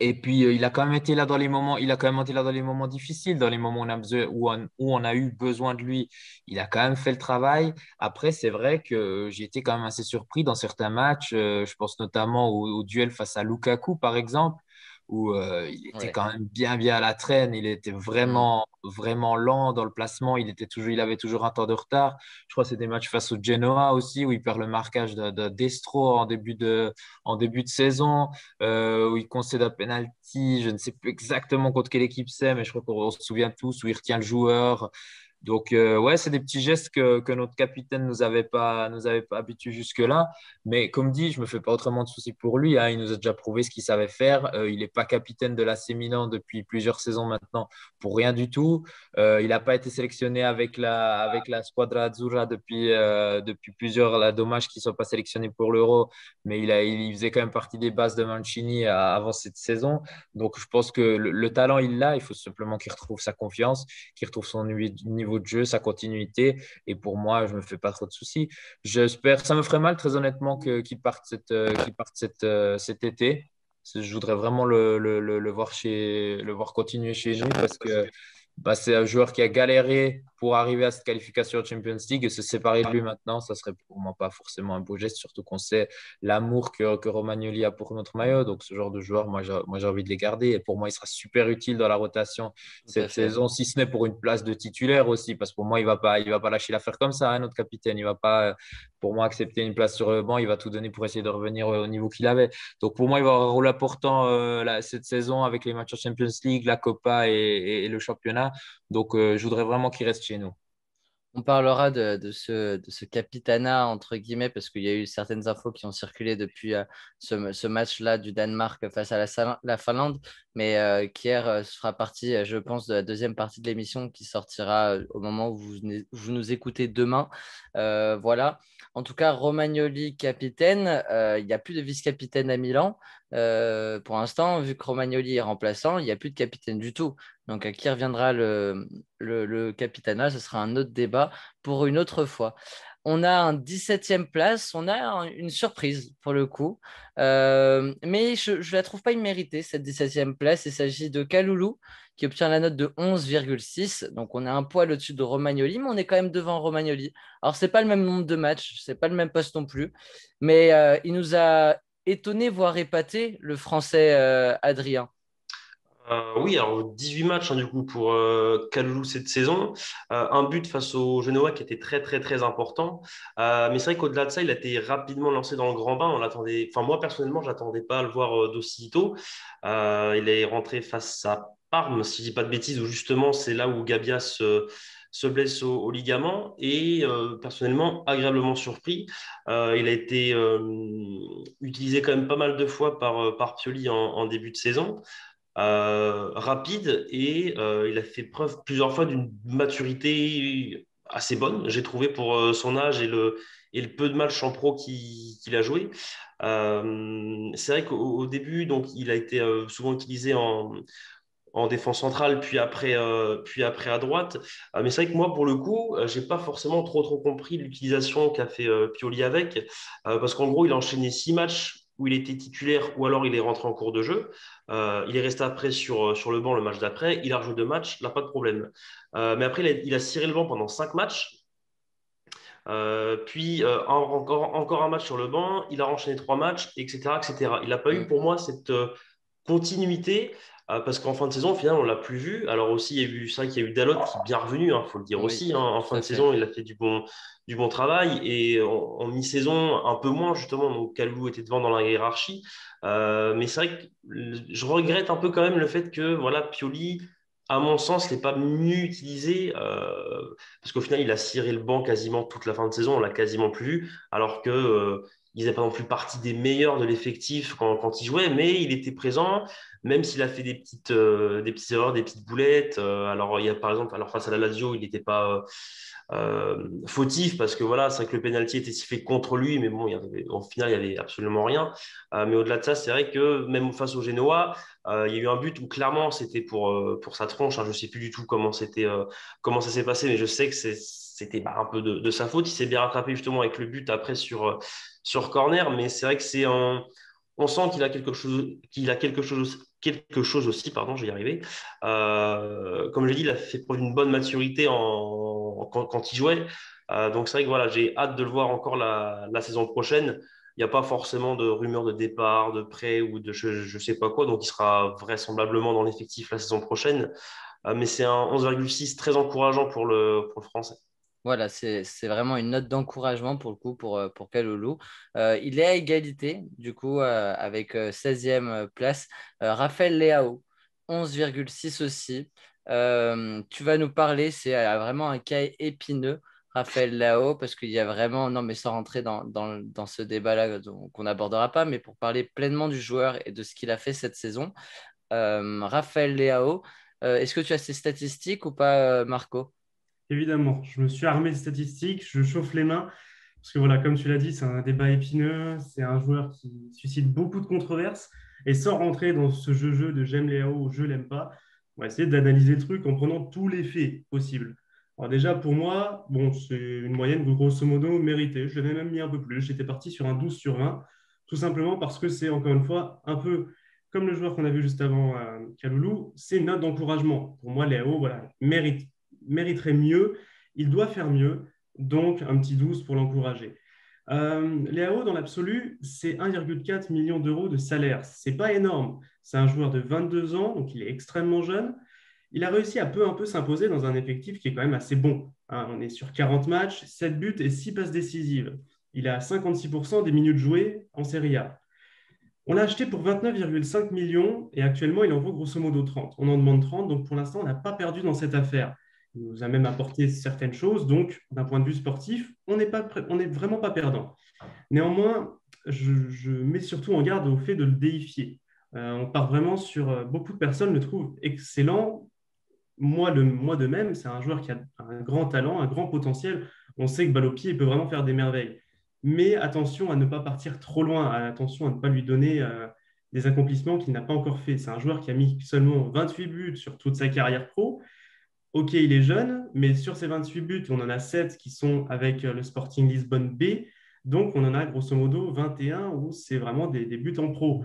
il a quand même été là dans les moments, il a quand même été là dans les moments difficiles, dans les moments où on a eu besoin de lui. Il a quand même fait le travail. Après, c'est vrai que j'ai été quand même assez surpris dans certains matchs. Je pense notamment au duel face à Lukaku, par exemple, où il était Ouais. quand même bien à la traîne. Il était vraiment lent dans le placement. Il avait toujours un temps de retard. Je crois que c'est des matchs face au Genoa aussi, où il perd le marquage de Destro en début de saison, où il concède un penalty. Je ne sais plus exactement contre quelle équipe c'est, mais je crois qu'on se souvient tous, où il retient le joueur. Donc, ouais, c'est des petits gestes que notre capitaine nous avait pas habitués jusque-là. Mais comme dit, je me fais pas autrement de soucis pour lui, hein. Il nous a déjà prouvé ce qu'il savait faire. Il n'est pas capitaine de l'AC Milan depuis plusieurs saisons maintenant pour rien du tout. Il n'a pas été sélectionné avec la Squadra Azzurra depuis plusieurs. Là, dommage qu'il ne soit pas sélectionné pour l'Euro, mais il faisait quand même partie des bases de Mancini avant cette saison. Donc, je pense que le talent, il l'a. Il faut simplement qu'il retrouve sa confiance, qu'il retrouve son niveau de jeu, sa continuité. Et pour moi, je ne me fais pas trop de soucis. J'espère, ça me ferait mal très honnêtement qu'il parte cet été. Je voudrais vraiment le voir continuer chez nous parce que c'est un joueur qui a galéré pour arriver à cette qualification Champions League et se séparer de lui maintenant, ça serait pour moi pas forcément un beau geste, surtout qu'on sait l'amour que Romagnoli a pour notre maillot. Donc ce genre de joueur, moi j'ai envie de les garder et pour moi il sera super utile dans la rotation Tout à cette fait. saison, si ce n'est pour une place de titulaire aussi, parce que pour moi il va pas lâcher l'affaire comme ça, hein, notre capitaine. Il va pas, pour moi, accepter une place sur le banc. Il va tout donner pour essayer de revenir au niveau qu'il avait. Donc pour moi, il va avoir un rôle important cette saison avec les matchs en Champions League, la Copa et le championnat. Donc je voudrais vraiment qu'il reste chez nous. On parlera de ce capitana, entre guillemets, parce qu'il y a eu certaines infos qui ont circulé depuis ce match-là du Danemark face à la Finlande, mais Kier fera partie, je pense, de la deuxième partie de l'émission qui sortira au moment où vous nous écoutez demain. Voilà. En tout cas, Romagnoli, capitaine. Il n'y a plus de vice-capitaine à Milan. Pour l'instant, vu que Romagnoli est remplaçant, il n'y a plus de capitaine du tout. Donc, à qui reviendra le capitana? Ce sera un autre débat pour une autre fois. On a un 17e place, on a une surprise pour le coup. Mais je ne la trouve pas imméritée, cette 17e place. Il s'agit de Kaloulou qui obtient la note de 11,6. Donc on est un poil au-dessus de Romagnoli, mais on est quand même devant Romagnoli. Alors, ce n'est pas le même nombre de matchs, ce n'est pas le même poste non plus. Mais il nous a étonné, voire épaté, le français Adrien. Oui, alors 18 matchs du coup pour Kalulu cette saison. Un but face au Genoa qui était très important. Mais c'est vrai qu'au-delà de ça, il a été rapidement lancé dans le grand bain. On l'attendait, enfin moi personnellement, je n'attendais pas à le voir d'aussi tôt. Il est rentré face à Parme, si je dis pas de bêtises, où justement c'est là où Gabia se blesse au ligament. Et personnellement, agréablement surpris. Il a été utilisé quand même pas mal de fois par Pioli en début de saison. Rapide et il a fait preuve plusieurs fois d'une maturité assez bonne, j'ai trouvé pour son âge et le peu de matchs en pro qu'il a joué. C'est vrai qu'au début, donc, il a été souvent utilisé en défense centrale, puis après à droite. Mais c'est vrai que moi, pour le coup, j'ai pas forcément trop compris l'utilisation qu'a fait Pioli avec, parce qu'en gros, il a enchaîné 6 matchs où il était titulaire ou alors il est rentré en cours de jeu. Il est resté après sur le banc le match d'après. Il a rejoué 2 matchs, là, pas de problème. Mais après, il a ciré le banc pendant 5 matchs. Puis encore un match sur le banc, il a enchaîné 3 matchs, etc., etc. Il n'a pas eu Mm. pour moi cette continuité parce qu'en fin de saison, au final, on ne l'a plus vu. Alors aussi, il y a eu ça, qu'il y a eu Dalot qui est bien revenu, il faut le dire Oui, aussi, hein. En tout fin à de fait. saison, il a fait du bon travail et en mi-saison, un peu moins justement. Donc Kalou était devant dans la hiérarchie. Mais c'est vrai que je regrette un peu quand même le fait que voilà, Pioli, à mon sens, n'est pas mieux utilisé parce qu'au final, il a ciré le banc quasiment toute la fin de saison, on l'a quasiment plus vu, alors que il n'est pas non plus partie des meilleurs de l'effectif quand il jouait, mais il était présent, même s'il a fait des petites erreurs, des petites boulettes. Alors, il y a par exemple, alors face à la Lazio, il n'était pas fautif parce que voilà, c'est vrai que le penalty était sifflé contre lui, mais bon, au final, il n'y avait absolument rien. Mais au-delà de ça, c'est vrai que même face au Genoa, il y a eu un but où clairement c'était pour sa tronche, hein. Je ne sais plus du tout comment ça s'est passé, mais je sais que c'était un peu de sa faute. Il s'est bien rattrapé justement avec le but après sur corner, mais c'est vrai que on sent qu'il a quelque chose aussi, pardon, je vais y arriver. Comme je l'ai dit, il a fait preuve d'une bonne maturité quand il jouait. Donc c'est vrai que voilà, j'ai hâte de le voir encore la saison prochaine. Il n'y a pas forcément de rumeurs de départ, de prêt ou de je ne sais pas quoi. Donc, il sera vraisemblablement dans l'effectif la saison prochaine. Mais c'est un 11,6 très encourageant pour le Français. Voilà, c'est vraiment une note d'encouragement pour le coup pour Kaloulou. Il est à égalité, du coup, avec 16e place. Raphaël Leao, 11,6 aussi. Tu vas nous parler, c'est vraiment un cas épineux, Raphaël Leao, parce qu'il y a vraiment, non mais sans rentrer dans ce débat-là qu'on n'abordera pas, mais pour parler pleinement du joueur et de ce qu'il a fait cette saison. Raphaël Leao, est-ce que tu as ces statistiques ou pas, Marco? Évidemment, je me suis armé de statistiques, je chauffe les mains, parce que voilà, comme tu l'as dit, c'est un débat épineux, c'est un joueur qui suscite beaucoup de controverses, et sans rentrer dans ce jeu de j'aime Léo ou je l'aime pas, on va essayer d'analyser le truc en prenant tous les faits possibles. Alors déjà, pour moi, bon, c'est une moyenne grosso modo méritée, je l'avais même mis un peu plus, j'étais parti sur un 12 sur 20, tout simplement parce que c'est encore une fois un peu comme le joueur qu'on a vu juste avant, Kaloulou, c'est une note d'encouragement. Pour moi, Léo, voilà, mériterait mieux, il doit faire mieux, donc un petit 12 pour l'encourager. Léao, dans l'absolu, c'est 1,4 million d'euros de salaire. C'est pas énorme. C'est un joueur de 22 ans, donc il est extrêmement jeune. Il a réussi à peu un peu s'imposer dans un effectif qui est quand même assez bon. Hein, on est sur 40 matchs, 7 buts et 6 passes décisives. Il a 56% des minutes jouées en Serie A. On l'a acheté pour 29,5 millions et actuellement, il en vaut grosso modo 30. On en demande 30, donc pour l'instant, on n'a pas perdu dans cette affaire. Il nous a même apporté certaines choses, donc d'un point de vue sportif, on n'est vraiment pas perdant. Néanmoins, je mets surtout en garde au fait de le déifier. On part vraiment sur... beaucoup de personnes le trouvent excellent. Moi de même, c'est un joueur qui a un grand talent, un grand potentiel. On sait que balle au pied, il peut vraiment faire des merveilles. Mais attention à ne pas partir trop loin, attention à ne pas lui donner des accomplissements qu'il n'a pas encore fait. C'est un joueur qui a mis seulement 28 buts sur toute sa carrière pro. Ok, il est jeune, mais sur ces 28 buts, on en a 7 qui sont avec le Sporting Lisbonne B. Donc, on en a grosso modo 21 où c'est vraiment des buts en pro.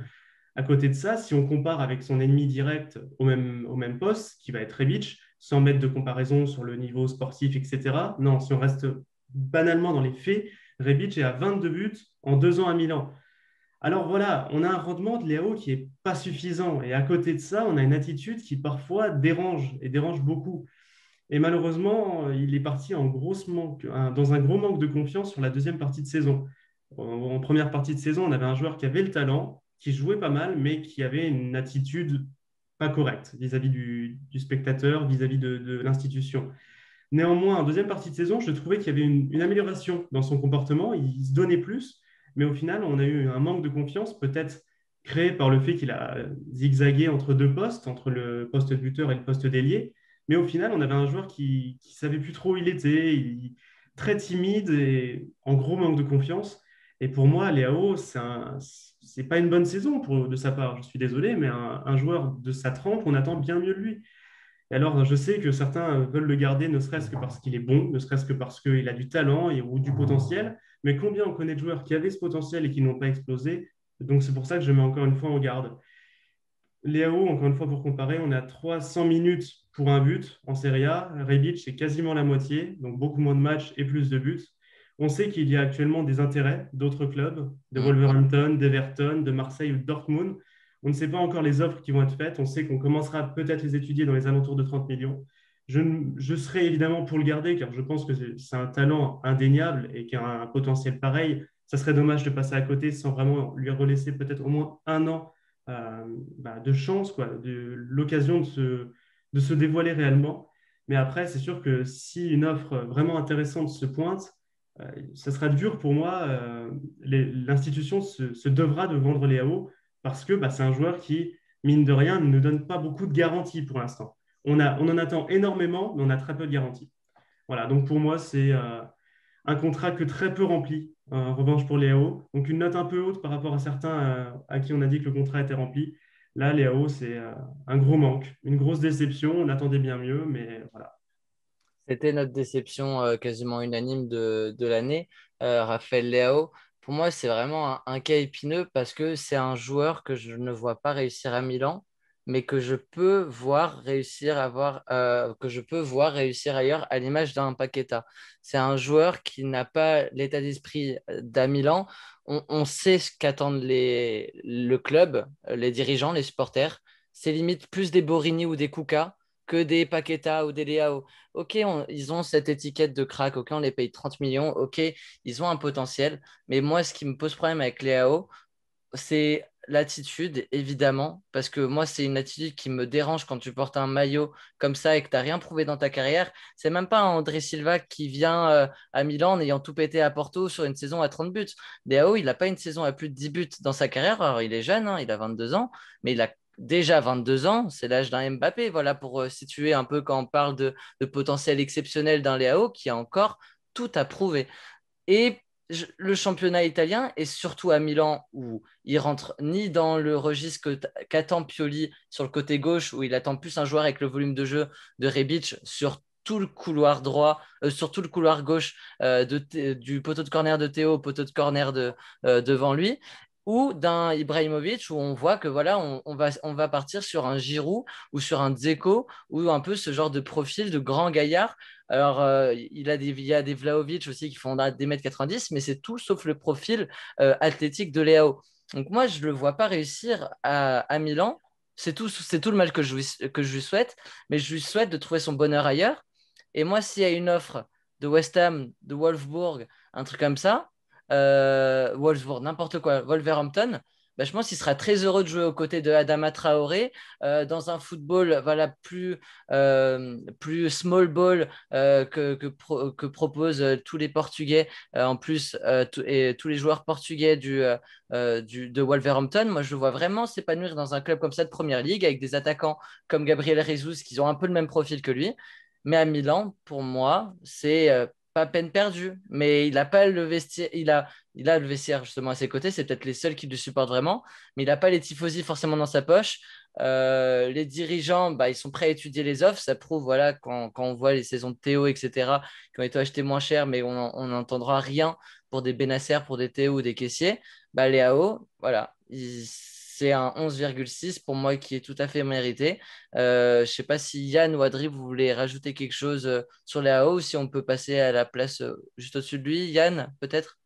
À côté de ça, si on compare avec son ennemi direct au même poste, qui va être Rebic, sans mettre de comparaison sur le niveau sportif, etc. Non, si on reste banalement dans les faits, Rebic est à 22 buts en 2 ans à Milan. Alors voilà, on a un rendement de Léo qui n'est pas suffisant. Et à côté de ça, on a une attitude qui parfois dérange et dérange beaucoup. Et malheureusement, il est parti dans un gros manque de confiance sur la deuxième partie de saison. En première partie de saison, on avait un joueur qui avait le talent, qui jouait pas mal, mais qui avait une attitude pas correcte vis-à-vis du spectateur, vis-à-vis de l'institution. Néanmoins, en deuxième partie de saison, je trouvais qu'il y avait une amélioration dans son comportement. Il se donnait plus, mais au final, on a eu un manque de confiance, peut-être créé par le fait qu'il a zigzagué entre deux postes, entre le poste de buteur et le poste d'ailier. Mais au final, on avait un joueur qui ne savait plus trop où il était, très timide et en gros manque de confiance. Et pour moi, Léao, c'est pas une bonne saison de sa part. Je suis désolé, mais un joueur de sa trempe, on attend bien mieux de lui. Et alors, je sais que certains veulent le garder, ne serait-ce que parce qu'il est bon, ne serait-ce que parce qu'il a du talent ou du potentiel. Mais combien on connaît de joueurs qui avaient ce potentiel et qui n'ont pas explosé? Donc, c'est pour ça que je mets encore une fois en garde. Léao, encore une fois pour comparer, on a 300 minutes pour un but en Serie A. Rebic, c'est quasiment la moitié, donc beaucoup moins de matchs et plus de buts. On sait qu'il y a actuellement des intérêts d'autres clubs, de Wolverhampton, d'Everton, de Marseille ou de Dortmund. On ne sait pas encore les offres qui vont être faites. On sait qu'on commencera peut-être les étudier dans les alentours de 30 millions. Je serai évidemment pour le garder car je pense que c'est un talent indéniable et qu'il a un potentiel pareil. Ça serait dommage de passer à côté sans vraiment lui relaisser peut-être au moins un an de chance, quoi, de l'occasion de se dévoiler réellement. Mais après, c'est sûr que si une offre vraiment intéressante se pointe, ça sera dur pour moi. L'institution se devra de vendre Léao parce que c'est un joueur qui, mine de rien, ne donne pas beaucoup de garanties pour l'instant. On en attend énormément, mais on a très peu de garanties. Voilà, donc pour moi, c'est un contrat que très peu rempli, en revanche pour Léao. Donc une note un peu haute par rapport à certains à qui on a dit que le contrat était rempli. Là, Léao, c'est un gros manque, une grosse déception. On attendait bien mieux, mais voilà. C'était notre déception quasiment unanime de l'année, Raphaël Leao. Pour moi, c'est vraiment un cas épineux parce que c'est un joueur que je ne vois pas réussir à Milan, mais que je peux voir que je peux voir réussir ailleurs à l'image d'un Paqueta. C'est un joueur qui n'a pas l'état d'esprit d'à Milan. on sait ce qu'attendent le club, les dirigeants, les supporters. C'est limite plus des Borini ou des Kuka que des Paqueta ou des Leao. Ok, ils ont cette étiquette de crack, ok, on les paye 30 millions, ok, ils ont un potentiel. Mais moi, ce qui me pose problème avec Leao, c'est l'attitude, évidemment, parce que moi, c'est une attitude qui me dérange quand tu portes un maillot comme ça et que tu n'as rien prouvé dans ta carrière. C'est même pas un André Silva qui vient à Milan en ayant tout pété à Porto sur une saison à 30 buts. Léao, il n'a pas une saison à plus de 10 buts dans sa carrière. Alors, il est jeune, hein, il a 22 ans, mais il a déjà 22 ans, c'est l'âge d'un Mbappé. Voilà, pour situer un peu quand on parle de potentiel exceptionnel d'un Léao qui a encore tout à prouver. Et le championnat italien, et surtout à Milan, où il rentre ni dans le registre qu'attend Pioli sur le côté gauche, où il attend plus un joueur avec le volume de jeu de Rebic sur tout le couloir droit, sur tout le couloir gauche, du poteau de corner de Théo au poteau de corner devant lui, ou d'un Ibrahimovic où on voit que voilà, on va partir sur un Giroud ou sur un Dzeko ou un peu ce genre de profil de grand gaillard. Alors, il y a des Vlahovic aussi qui font des mètres 90, mais c'est tout sauf le profil athlétique de Léao. Donc moi, je ne le vois pas réussir à Milan. C'est tout le mal que je lui souhaite, mais je lui souhaite de trouver son bonheur ailleurs. Et moi, s'il y a une offre de West Ham, de Wolfsburg, un truc comme ça, Wolfsburg, n'importe quoi, Wolverhampton, bah, je pense qu'il sera très heureux de jouer aux côtés de Adama Traoré dans un football voilà, plus small ball que proposent tous les Portugais, en plus, et tous les joueurs portugais de Wolverhampton. Moi, je le vois vraiment s'épanouir dans un club comme ça de première ligue avec des attaquants comme Gabriel Jesus qui ont un peu le même profil que lui. Mais à Milan, pour moi, c'est pas peine perdue. Mais il n'a pas le vestiaire, il a le vestiaire justement à ses côtés. C'est peut-être les seuls qui le supportent vraiment, mais il n'a pas les tifosi forcément dans sa poche. Les dirigeants, bah, ils sont prêts à étudier les offres. Ça prouve, voilà, quand on voit les saisons de Théo, etc., qui ont été achetées moins cher, mais on n'entendra rien pour des Benacer, pour des Théo ou des caissiers. Bah, les AO, voilà, c'est un 11,6 pour moi qui est tout à fait mérité. Je ne sais pas si Yann ou Adri, vous voulez rajouter quelque chose sur les AO ou si on peut passer à la place juste au-dessus de lui. Yann, peut-être?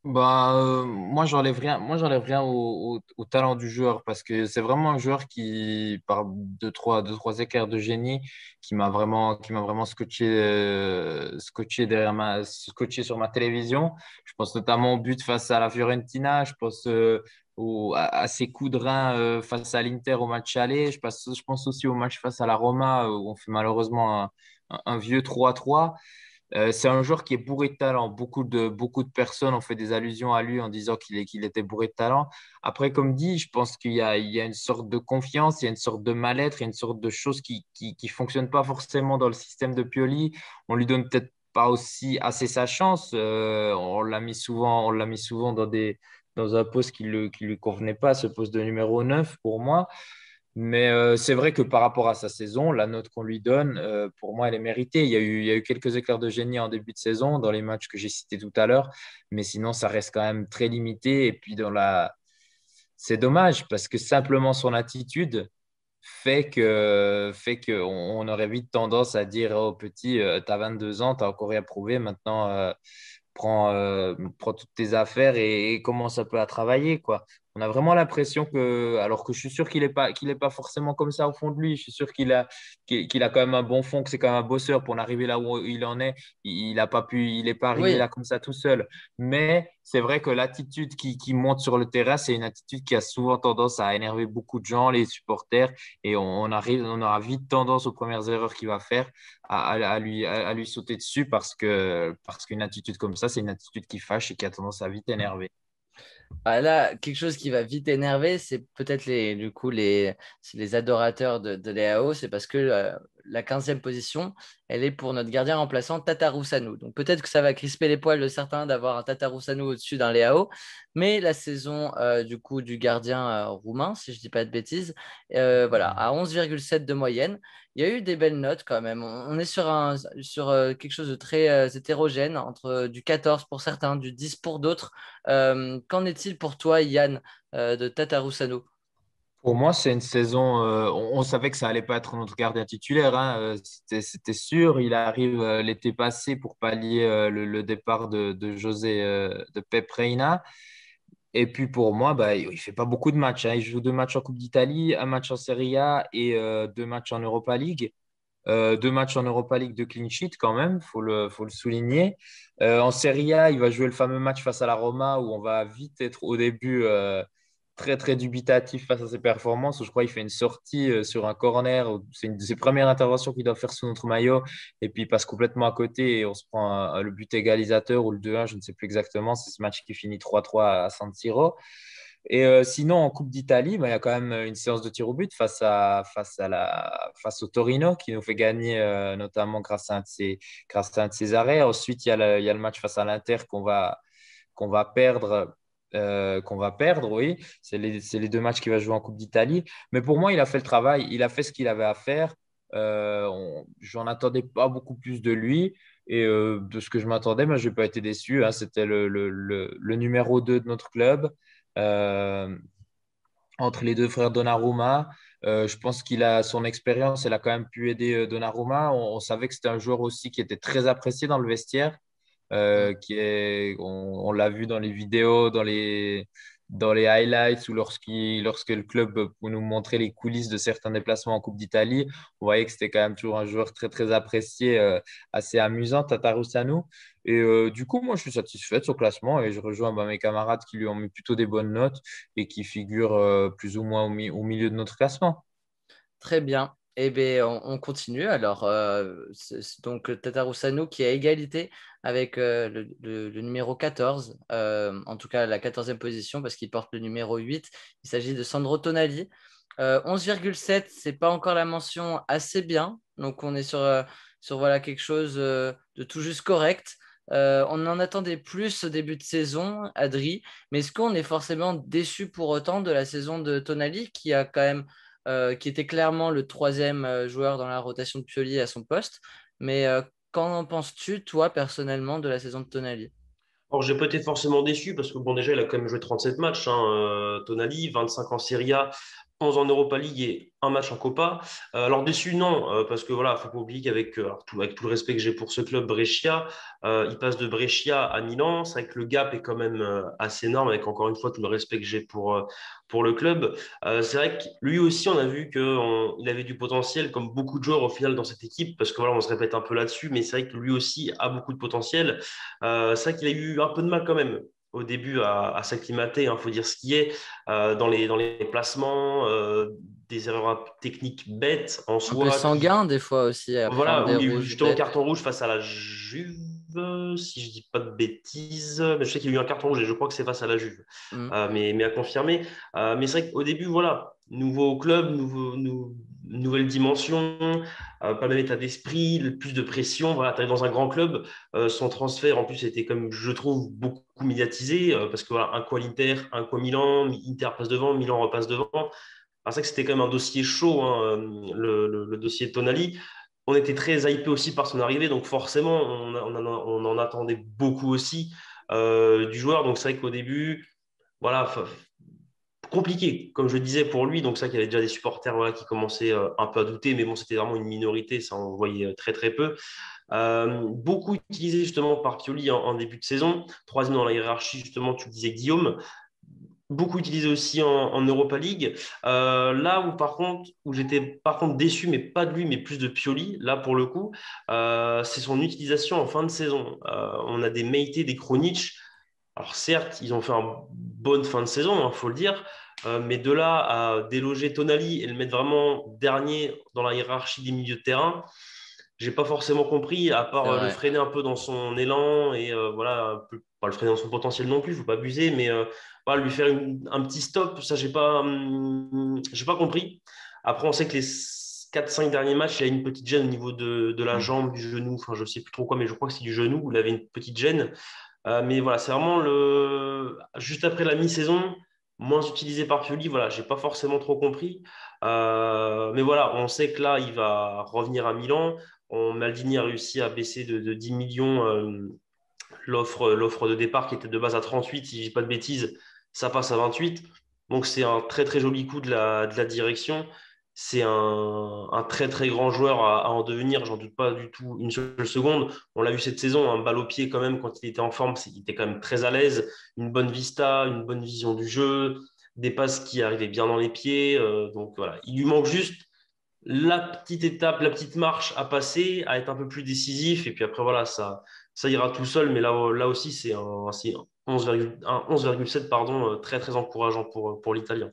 Bah, moi, j'enlève rien au talent du joueur parce que c'est vraiment un joueur qui, par deux, trois écarts de génie, qui m'a vraiment scotché sur ma télévision. Je pense notamment au but face à la Fiorentina. Je pense à ses coups de rein face à l'Inter au match aller. Je pense aussi au match face à la Roma où on fait malheureusement un vieux 3-3. C'est un joueur qui est bourré de talent. Beaucoup de personnes ont fait des allusions à lui en disant qu'il était bourré de talent. Après, comme dit, je pense qu'il y a une sorte de confiance, il y a une sorte de mal-être, il y a une sorte de choses qui fonctionnent pas forcément dans le système de Pioli. On lui donne peut-être pas aussi assez sa chance. On l'a mis souvent dans un poste qui lui convenait pas, ce poste de numéro 9 pour moi. Mais c'est vrai que par rapport à sa saison, la note qu'on lui donne, pour moi, elle est méritée. Il y a eu quelques éclairs de génie en début de saison dans les matchs que j'ai cités tout à l'heure, mais sinon, ça reste quand même très limité. Et puis, c'est dommage parce que simplement son attitude fait que on aurait vite tendance à dire, oh petit, tu as 22 ans, tu as encore rien prouvé, maintenant prends toutes tes affaires et commence un peu à travailler, quoi. On a vraiment l'impression que, alors que je suis sûr qu'il est pas forcément comme ça au fond de lui, je suis sûr qu'il a quand même un bon fond, que c'est quand même un bosseur pour en arriver là où il en est. Il n'est pas arrivé Oui. là comme ça tout seul. Mais c'est vrai que l'attitude qui monte sur le terrain, c'est une attitude qui a souvent tendance à énerver beaucoup de gens, les supporters, et on aura vite tendance aux premières erreurs qu'il va faire à lui sauter dessus parce qu'une attitude comme ça, c'est une attitude qui fâche et qui a tendance à vite énerver. Ah, là, quelque chose qui va vite énerver, c'est peut-être du coup, c'est les adorateurs de Léao, c'est parce que la 15e position, elle est pour notre gardien remplaçant Tatarusanu. Donc peut-être que ça va crisper les poils de certains d'avoir un Tatarusanu au-dessus d'un Léao, mais la saison du coup du gardien roumain, si je ne dis pas de bêtises, voilà, à 11,7 de moyenne. Il y a eu des belles notes quand même. On est sur quelque chose de très hétérogène, entre du 14 pour certains, du 10 pour d'autres. Qu'en est-il pour toi, Yann, de Tatarusanu? Pour moi, c'est une saison. On savait que ça allait pas être notre gardien titulaire, hein, c'était sûr. Il arrive l'été passé pour pallier le départ de José de Pep Reina. Et puis pour moi, bah, il fait pas beaucoup de matchs, hein. Il joue 2 matchs en Coupe d'Italie, un match en Serie A et 2 matchs en Europa League. 2 matchs en Europa League de clean sheet quand même, faut le souligner. En Serie A, il va jouer le fameux match face à la Roma où on va vite être au début très très dubitatif face à ses performances. Je crois qu'il fait une sortie sur un corner. C'est une de ses premières interventions qu'il doit faire sous notre maillot et puis il passe complètement à côté et on se prend le but égalisateur ou le 2-1, je ne sais plus exactement. C'est ce match qui finit 3-3 à San Siro. Et sinon, en Coupe d'Italie, bah, il y a quand même une séance de tir au but face au Torino qui nous fait gagner, notamment grâce à un de ses arrêts. Ensuite, il y a le match face à l'Inter qu'on va perdre. Oui. C'est les 2 matchs qu'il va jouer en Coupe d'Italie. Mais pour moi, il a fait le travail. Il a fait ce qu'il avait à faire. J'en attendais pas beaucoup plus de lui. Et de ce que je m'attendais, moi, je n'ai pas été déçu, hein. C'était le numéro 2 de notre club. Euh, Entre les deux frères Donnarumma, je pense qu'il a son expérience, elle a quand même pu aider Donnarumma. On savait que c'était un joueur aussi qui était très apprécié dans le vestiaire, on l'a vu dans les vidéos, dans les highlights ou lorsque le club nous montrait les coulisses de certains déplacements en Coupe d'Italie. On voyait que c'était quand même toujours un joueur très très apprécié, assez amusant, Tatarusanu. Et du coup, moi, je suis satisfait de son classement et je rejoins mes camarades qui lui ont mis plutôt des bonnes notes et qui figurent plus ou moins au milieu de notre classement. Très bien. Eh bien, on continue. Alors, donc Tatarusanu qui est à égalité avec le numéro 14, en tout cas la 14e position parce qu'il porte le numéro 8. Il s'agit de Sandro Tonali. 11,7, c'est pas encore la mention assez bien. Donc, on est sur voilà, quelque chose de tout juste correct. On en attendait plus au début de saison, Adri, mais est-ce qu'on est forcément déçu pour autant de la saison de Tonali qui a quand même qui était clairement le troisième joueur dans la rotation de Pioli à son poste. Mais qu'en penses-tu, toi, personnellement, de la saison de Tonali? Alors, j'ai pas été forcément déçu parce que, bon, déjà, il a quand même joué 37 matchs, hein, Tonali, 25 en Serie A, 11 en Europa League et un match en Copa. Alors, déçu, non, parce que voilà, faut pas oublier qu'avec avec tout le respect que j'ai pour ce club Brescia, il passe de Brescia à Milan. C'est vrai que le gap est quand même assez énorme, avec encore une fois tout le respect que j'ai pour le club. C'est vrai que lui aussi, on a vu qu'il avait du potentiel, comme beaucoup de joueurs au final dans cette équipe, parce que voilà, on se répète un peu là-dessus, mais c'est vrai que lui aussi a beaucoup de potentiel. C'est vrai qu'il a eu un peu de mal quand même au début à s'acclimater, il faut dire ce qui est, dans les placements, des erreurs techniques bêtes en Un peu soi. sanguin, des fois aussi, à prendre Voilà, des où il y a eu rouges justement bêtes. carton rouge face à la Juve, si je dis pas de bêtises. Mais je sais qu'il y a eu un carton rouge et je crois que c'est face à la Juve. Mm. Mais à confirmer. Mais c'est vrai qu'au début, voilà, nouveau club, nouvelle dimension, pas le même état d'esprit, plus de pression. Voilà, tu arrives dans un grand club. Son transfert, en plus, était comme je trouve beaucoup médiatisé parce que voilà, un coup à l'Inter, un coup à Milan, Inter passe devant, Milan repasse devant. Alors, c'est vrai que c'était quand même un dossier chaud, hein, le dossier de Tonali. On était très hypé aussi par son arrivée, donc forcément, on en attendait beaucoup aussi du joueur. Donc c'est vrai qu'au début, voilà, compliqué, comme je disais pour lui. Donc ça, qu'il y avait déjà des supporters voilà, qui commençaient un peu à douter, mais bon, c'était vraiment une minorité, ça on voyait très très peu. Beaucoup utilisé justement par Pioli en début de saison. Troisième dans la hiérarchie, justement, tu le disais Guillaume, beaucoup utilisé aussi en Europa League. Là où par contre, où j'étais par contre déçu, mais pas de lui, mais plus de Pioli, là pour le coup, c'est son utilisation en fin de saison. On a des Meite, des Kronic. Alors certes, ils ont fait une bonne fin de saison, il faut le dire, mais de là à déloger Tonali et le mettre vraiment dernier dans la hiérarchie des milieux de terrain, j'ai pas forcément compris, à C'est part le vrai. freiner un peu dans son élan et voilà, pas le freiner dans son potentiel non plus, il faut pas abuser, mais voilà, lui faire un petit stop, ça j'ai pas compris. Après, on sait que les 4-5 derniers matchs, il a une petite gêne au niveau de la jambe, du genou, enfin je sais plus trop quoi, mais je crois que c'est du genou où il avait une petite gêne. Mais voilà, c'est vraiment juste après la mi-saison, moins utilisé par Pioli. Voilà, j'ai pas forcément trop compris. Mais voilà, on sait que là, il va revenir à Milan. Maldini a réussi à baisser de 10 millions l'offre de départ qui était de base à 38, si je dis pas de bêtises, ça passe à 28. Donc, c'est un très, très joli coup de la direction. C'est un très, très grand joueur à en devenir. J'en doute pas du tout une seule seconde. On l'a vu cette saison, un balle au pied quand même, quand il était en forme, il était quand même très à l'aise. Une bonne vista, une bonne vision du jeu, des passes qui arrivaient bien dans les pieds. Donc, voilà. Il lui manque juste la petite étape, la petite marche à passer, à être un peu plus décisif. Et puis après, voilà, ça ira tout seul. Mais là aussi, c'est 11,7, pardon, très, très encourageant pour l'Italien.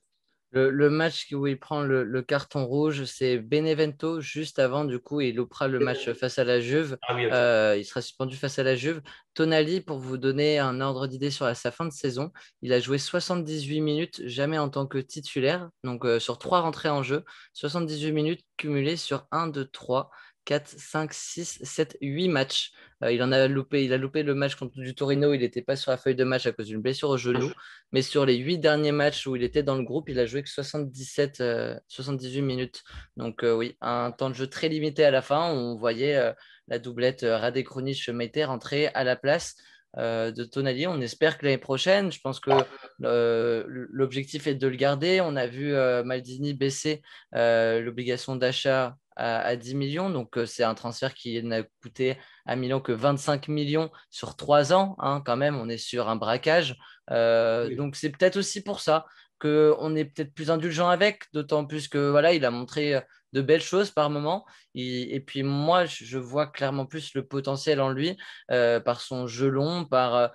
Le match où il prend le carton rouge, c'est Benevento juste avant. Du coup, il loupera le match face à la Juve. Ah oui, ok. Il sera suspendu face à la Juve. Tonali, pour vous donner un ordre d'idée sur sa fin de saison, il a joué 78 minutes, jamais en tant que titulaire. Donc, sur 3 rentrées en jeu, 78 minutes cumulées sur 1, 2, 3, 4, 5, 6, 7, 8 matchs. Il a loupé le match contre du Torino. Il n'était pas sur la feuille de match à cause d'une blessure au genou. Mais sur les 8 derniers matchs où il était dans le groupe, il a joué que 78 minutes. Donc oui, un temps de jeu très limité à la fin. On voyait la doublette Rade Krunic-Meite rentrer à la place de Tonali. On espère que l'année prochaine, je pense que l'objectif est de le garder. On a vu Maldini baisser l'obligation d'achat à 10 millions. Donc c'est un transfert qui n'a coûté à Milan que 25 millions sur 3 ans. Hein, quand même, on est sur un braquage. Oui. Donc c'est peut-être aussi pour ça qu'on est peut-être plus indulgent avec, d'autant plus que voilà, il a montré de belles choses par moment. Et puis moi, je vois clairement plus le potentiel en lui par son jeu long, par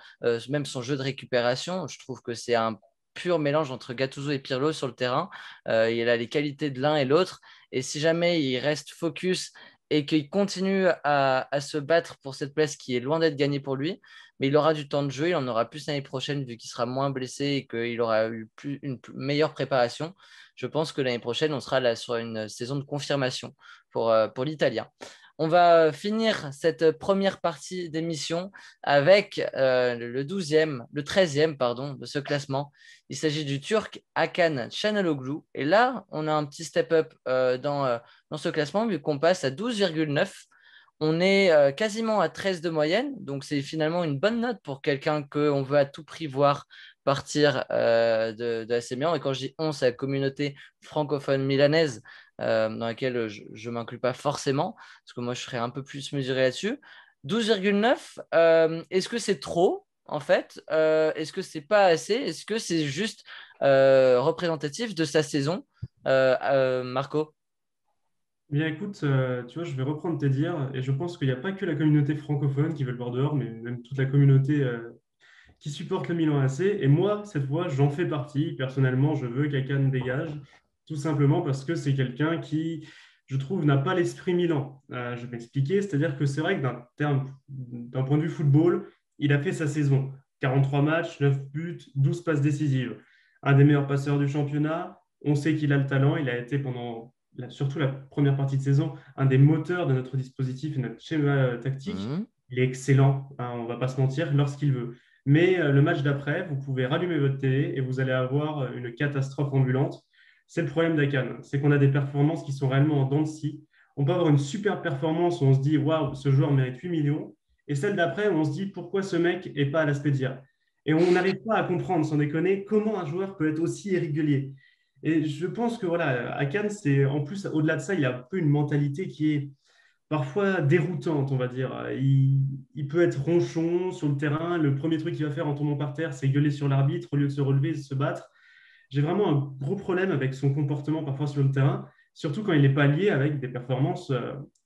même son jeu de récupération. Je trouve que c'est un pur mélange entre Gattuso et Pirlo sur le terrain. Il a les qualités de l'un et l'autre. Et si jamais il reste focus et qu'il continue à se battre pour cette place qui est loin d'être gagnée pour lui, mais il aura du temps de jeu, il en aura plus l'année prochaine vu qu'il sera moins blessé et qu'il aura eu une meilleure préparation. Je pense que l'année prochaine, on sera là sur une saison de confirmation pour l'Italien. On va finir cette première partie d'émission avec le 12e, le 13e pardon, de ce classement. Il s'agit du Turc Hakan Çalhanoğlu. Et là, on a un petit step-up dans ce classement vu qu'on passe à 12,9. On est quasiment à 13 de moyenne, donc c'est finalement une bonne note pour quelqu'un qu'on veut à tout prix voir partir de AC Milan. Et quand je dis on, c'est la communauté francophone milanaise dans laquelle je ne m'inclus pas forcément, parce que moi je serais un peu plus mesuré là-dessus. 12,9, est-ce que c'est trop en fait? Est-ce que c'est pas assez? Est-ce que c'est juste représentatif de sa saison? Marco? Bien, écoute, tu vois, je vais reprendre tes dires et je pense qu'il n'y a pas que la communauté francophone qui veut le voir dehors, mais même toute la communauté qui supporte le Milan AC. Et moi, cette fois, j'en fais partie. Personnellement, je veux qu'Akan dégage, tout simplement parce que c'est quelqu'un qui, je trouve, n'a pas l'esprit Milan. Je vais m'expliquer, c'est-à-dire que c'est vrai que d'un point de vue football, il a fait sa saison. 43 matchs, 9 buts, 12 passes décisives. Un des meilleurs passeurs du championnat. On sait qu'il a le talent. Il a été pendant surtout la première partie de saison un des moteurs de notre dispositif et notre schéma tactique. Mhm. Il est excellent, hein, on ne va pas se mentir, lorsqu'il veut. Mais le match d'après, vous pouvez rallumer votre télé et vous allez avoir une catastrophe ambulante. C'est le problème d'Akan, c'est qu'on a des performances qui sont réellement en dents de scie. On peut avoir une super performance où on se dit waouh, ce joueur mérite 8 millions, et celle d'après où on se dit pourquoi ce mec n'est pas à l'Aspedia. Et on n'arrive pas à comprendre, sans déconner, comment un joueur peut être aussi irrégulier. Et je pense que voilà, Akan, c'est en plus, au-delà de ça, il a un peu une mentalité qui est parfois déroutante, on va dire. Il peut être ronchon sur le terrain. Le premier truc qu'il va faire en tombant par terre, c'est gueuler sur l'arbitre au lieu de se relever et de se battre. J'ai vraiment un gros problème avec son comportement parfois sur le terrain, surtout quand il n'est pas lié avec des performances,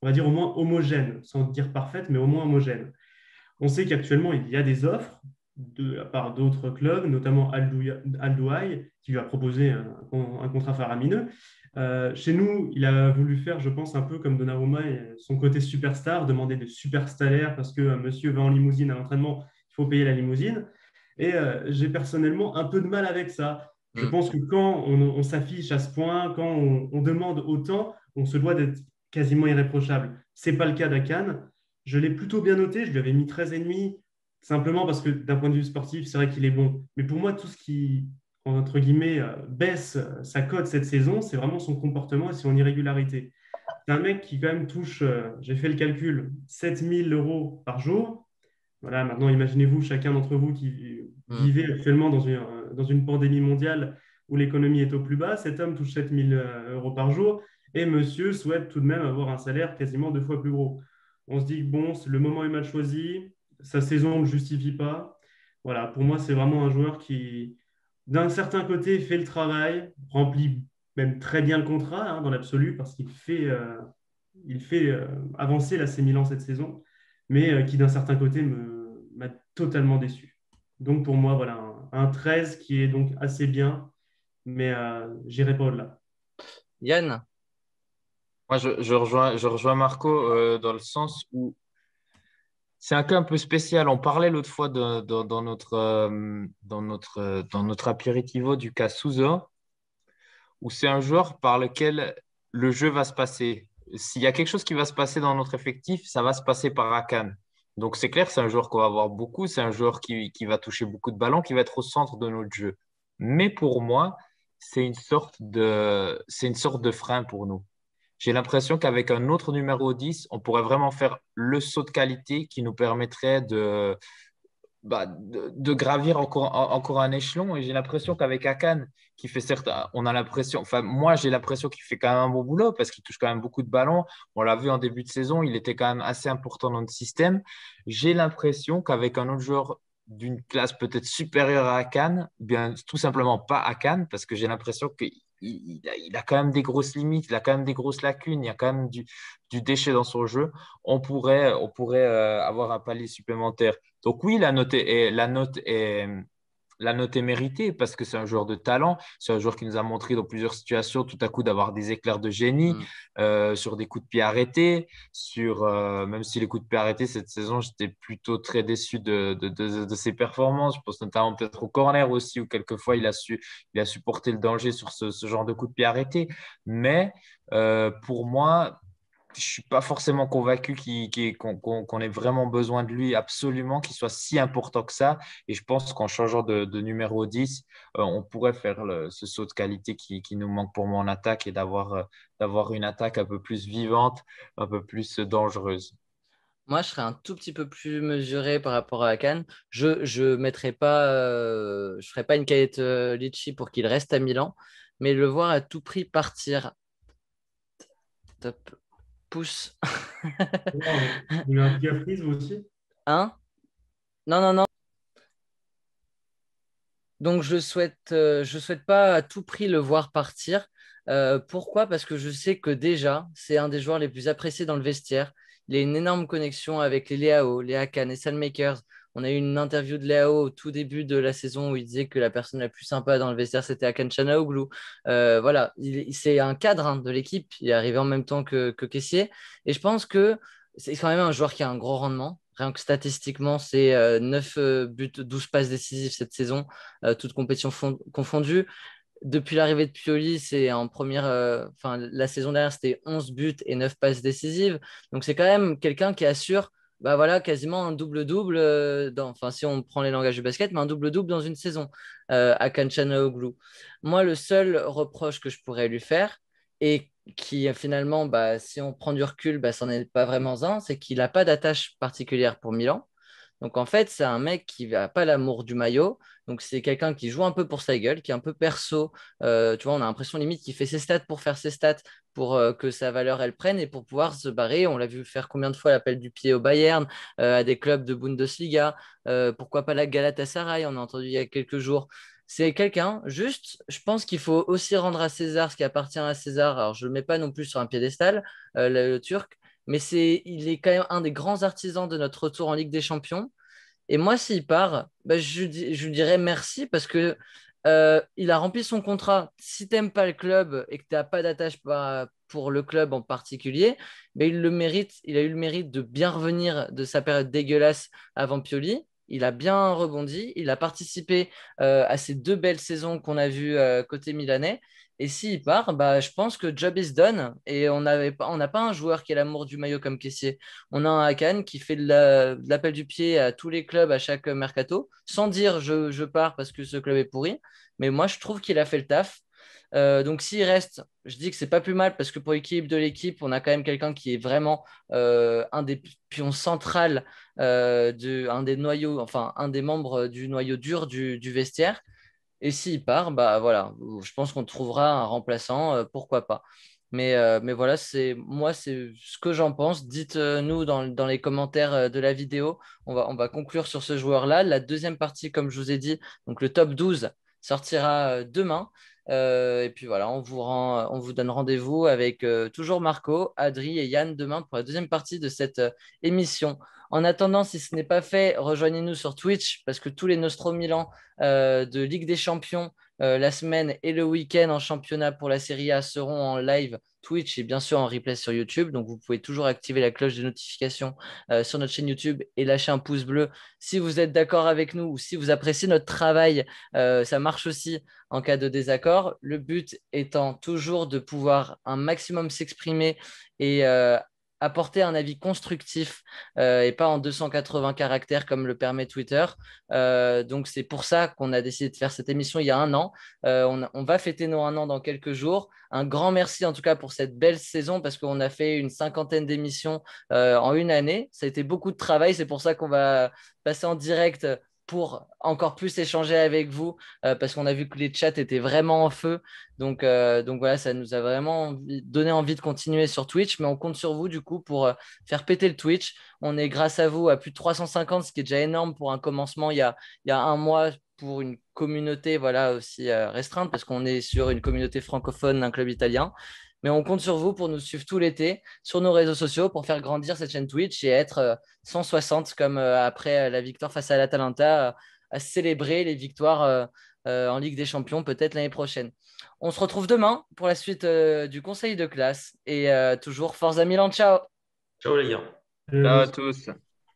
on va dire au moins homogènes, sans dire parfaites, mais au moins homogènes. On sait qu'actuellement, il y a des offres de la part d'autres clubs, notamment Al Douai, qui lui a proposé un contrat faramineux. Chez nous, il a voulu faire, je pense, un peu comme Donnarumma et son côté superstar, demander de super salaires parce que monsieur va en limousine à l'entraînement, il faut payer la limousine. Et j'ai personnellement un peu de mal avec ça. Je Mm. pense que quand on s'affiche à ce point, quand on demande autant, on se doit d'être quasiment irréprochable. Ce n'est pas le cas d'Akan. Je l'ai plutôt bien noté, je lui avais mis 13,5, simplement parce que d'un point de vue sportif, c'est vrai qu'il est bon. Mais pour moi, tout ce qui, entre guillemets, baisse sa cote cette saison, c'est vraiment son comportement et son irrégularité. C'est un mec qui quand même touche, j'ai fait le calcul, 7 000 € par jour. Voilà, maintenant imaginez-vous chacun d'entre vous qui Mm. vivez actuellement dans une pandémie mondiale où l'économie est au plus bas. Cet homme touche 7 000 euros par jour et monsieur souhaite tout de même avoir un salaire quasiment 2 fois plus gros. On se dit que bon, le moment est mal choisi, sa saison ne le justifie pas. Voilà, pour moi, c'est vraiment un joueur qui, d'un certain côté, fait le travail, remplit même très bien le contrat dans l'absolu, parce qu'il fait avancer l'AC Milan cette saison, mais qui, d'un certain côté, m'a totalement déçu. Donc, pour moi, voilà, un 13 qui est donc assez bien, mais j'irai pas au-delà. Yann? Moi, je rejoins Marco dans le sens où c'est un cas un peu spécial. On parlait l'autre fois dans notre aperitivo du cas Souza, où c'est un joueur par lequel le jeu va se passer. S'il y a quelque chose qui va se passer dans notre effectif, ça va se passer par Akan. Donc c'est clair, c'est un joueur qu'on va voir beaucoup, c'est un joueur qui va toucher beaucoup de ballons, qui va être au centre de notre jeu. Mais pour moi, c'est une sorte de frein pour nous. J'ai l'impression qu'avec un autre numéro 10, on pourrait vraiment faire le saut de qualité qui nous permettrait de gravir encore un échelon. Et j'ai l'impression qu'avec Akan, qui fait certes, on a l'impression, enfin, moi, j'ai l'impression qu'il fait quand même un bon boulot parce qu'il touche quand même beaucoup de ballons. On l'a vu en début de saison, il était quand même assez important dans le système. J'ai l'impression qu'avec un autre joueur d'une classe peut-être supérieure à Akan, bien tout simplement pas Akan, parce que j'ai l'impression qu'il a quand même des grosses limites, il a quand même des grosses lacunes, il y a quand même du déchet dans son jeu. On pourrait avoir un palier supplémentaire. Donc oui, la note est méritée parce que c'est un joueur de talent, c'est un joueur qui nous a montré dans plusieurs situations tout à coup d'avoir des éclairs de génie sur des coups de pied arrêtés, même si les coups de pied arrêtés cette saison, j'étais plutôt très déçu de ses performances. Je pense notamment peut-être au corner aussi où quelquefois il a su porter le danger sur ce genre de coups de pied arrêtés. Mais pour moi, je suis pas forcément convaincu qu'on ait vraiment besoin de lui absolument, qu'il soit si important que ça. Et je pense qu'en changeant de numéro 10, on pourrait faire ce saut de qualité qui nous manque pour moi en attaque et d'avoir une attaque un peu plus vivante, un peu plus dangereuse. Moi, je serais un tout petit peu plus mesuré par rapport à Cannes. Je mettrais pas, je ferais pas une Kayet Litchi pour qu'il reste à Milan, mais le voir à tout prix partir. Top. Pouce. Wow. Il a un caprice vous aussi. Hein? Non, non, non. Donc, je souhaite pas à tout prix le voir partir. Pourquoi? Parce que je sais que déjà, c'est un des joueurs les plus appréciés dans le vestiaire. Il a une énorme connexion avec les Leao, les Hakan, les Salmakers. On a eu une interview de Leao au tout début de la saison où il disait que la personne la plus sympa dans le vestiaire, c'était Hakan Çalhanoğlu. Voilà, c'est un cadre de l'équipe. Il est arrivé en même temps que Kessié. Et je pense que c'est quand même un joueur qui a un gros rendement. Rien que statistiquement, c'est 9 buts, 12 passes décisives cette saison, toutes compétitions confondues. Depuis l'arrivée de Pioli, c'est en première, enfin, la saison dernière, c'était 11 buts et 9 passes décisives. Donc, c'est quand même quelqu'un qui assure bah voilà, quasiment un double-double, enfin, si on prend les langages du basket, mais un double-double dans une saison à Çalhanoğlu. Moi, le seul reproche que je pourrais lui faire, et qui finalement, bah, si on prend du recul, bah, c'en est pas vraiment un, c'est qu'il n'a pas d'attache particulière pour Milan. Donc en fait, c'est un mec qui n'a pas l'amour du maillot. Donc c'est quelqu'un qui joue un peu pour sa gueule, qui est un peu perso. Tu vois, on a l'impression limite qu'il fait ses stats pour faire ses stats, pour que sa valeur elle prenne et pour pouvoir se barrer. On l'a vu faire combien de fois l'appel du pied au Bayern, à des clubs de Bundesliga. Pourquoi pas la Galatasaray, on a entendu il y a quelques jours. C'est quelqu'un, juste, je pense qu'il faut aussi rendre à César ce qui appartient à César. Alors, je ne le mets pas non plus sur un piédestal, le Turc, mais il est quand même un des grands artisans de notre retour en Ligue des Champions. Et moi, s'il part, bah, je lui dirais merci parce que il a rempli son contrat. Si tu n'aimes pas le club et que tu n'as pas d'attache pour le club en particulier, bah, il le mérite. Il a eu le mérite de bien revenir de sa période dégueulasse avant Pioli. Il a bien rebondi. Il a participé à ces deux belles saisons qu'on a vues côté milanais. Et s'il part, bah, je pense que job is done. Et on n'a pas un joueur qui a l'amour du maillot comme Kessié. On a un Hakan qui fait de l'appel du pied à tous les clubs à chaque mercato, sans dire je pars parce que ce club est pourri. Mais moi, je trouve qu'il a fait le taf. Donc s'il reste, je dis que c'est pas plus mal parce que pour l'équilibre de l'équipe, on a quand même quelqu'un qui est vraiment un des pions centrales, un des noyaux, enfin un des membres du noyau dur du vestiaire. Et s'il part, bah voilà, je pense qu'on trouvera un remplaçant, pourquoi pas. Mais voilà, c'est ce que j'en pense. Dites-nous dans les commentaires de la vidéo. On va conclure sur ce joueur-là. La deuxième partie, comme je vous ai dit, donc le top 12 sortira demain. Et puis voilà, on vous donne rendez-vous avec toujours Marco, Adri et Yann demain pour la deuxième partie de cette émission. En attendant, si ce n'est pas fait, rejoignez-nous sur Twitch parce que tous les Nostro Milan de Ligue des Champions la semaine et le week-end en championnat pour la Serie A seront en live Twitch et bien sûr en replay sur YouTube. Donc vous pouvez toujours activer la cloche de notification sur notre chaîne YouTube et lâcher un pouce bleu si vous êtes d'accord avec nous ou si vous appréciez notre travail. Ça marche aussi en cas de désaccord. Le but étant toujours de pouvoir un maximum s'exprimer et apporter un avis constructif et pas en 280 caractères comme le permet Twitter. Donc c'est pour ça qu'on a décidé de faire cette émission il y a un an. On va fêter nos un an dans quelques jours. Un grand merci en tout cas pour cette belle saison parce qu'on a fait une cinquantaine d'émissions en une année. Ça a été beaucoup de travail. C'est pour ça qu'on va passer en direct pour encore plus échanger avec vous parce qu'on a vu que les chats étaient vraiment en feu. Donc voilà, ça nous a vraiment donné envie de continuer sur Twitch, mais on compte sur vous du coup pour faire péter le Twitch. On est grâce à vous à plus de 350, ce qui est déjà énorme pour un commencement il y a un mois pour une communauté voilà, aussi restreinte parce qu'on est sur une communauté francophone d'un club italien. Mais on compte sur vous pour nous suivre tout l'été sur nos réseaux sociaux pour faire grandir cette chaîne Twitch et être 160 comme après la victoire face à l'Atalanta, à célébrer les victoires en Ligue des Champions peut-être l'année prochaine. On se retrouve demain pour la suite du conseil de classe et toujours Forza Milan, ciao! Ciao les gars. Ciao à tous.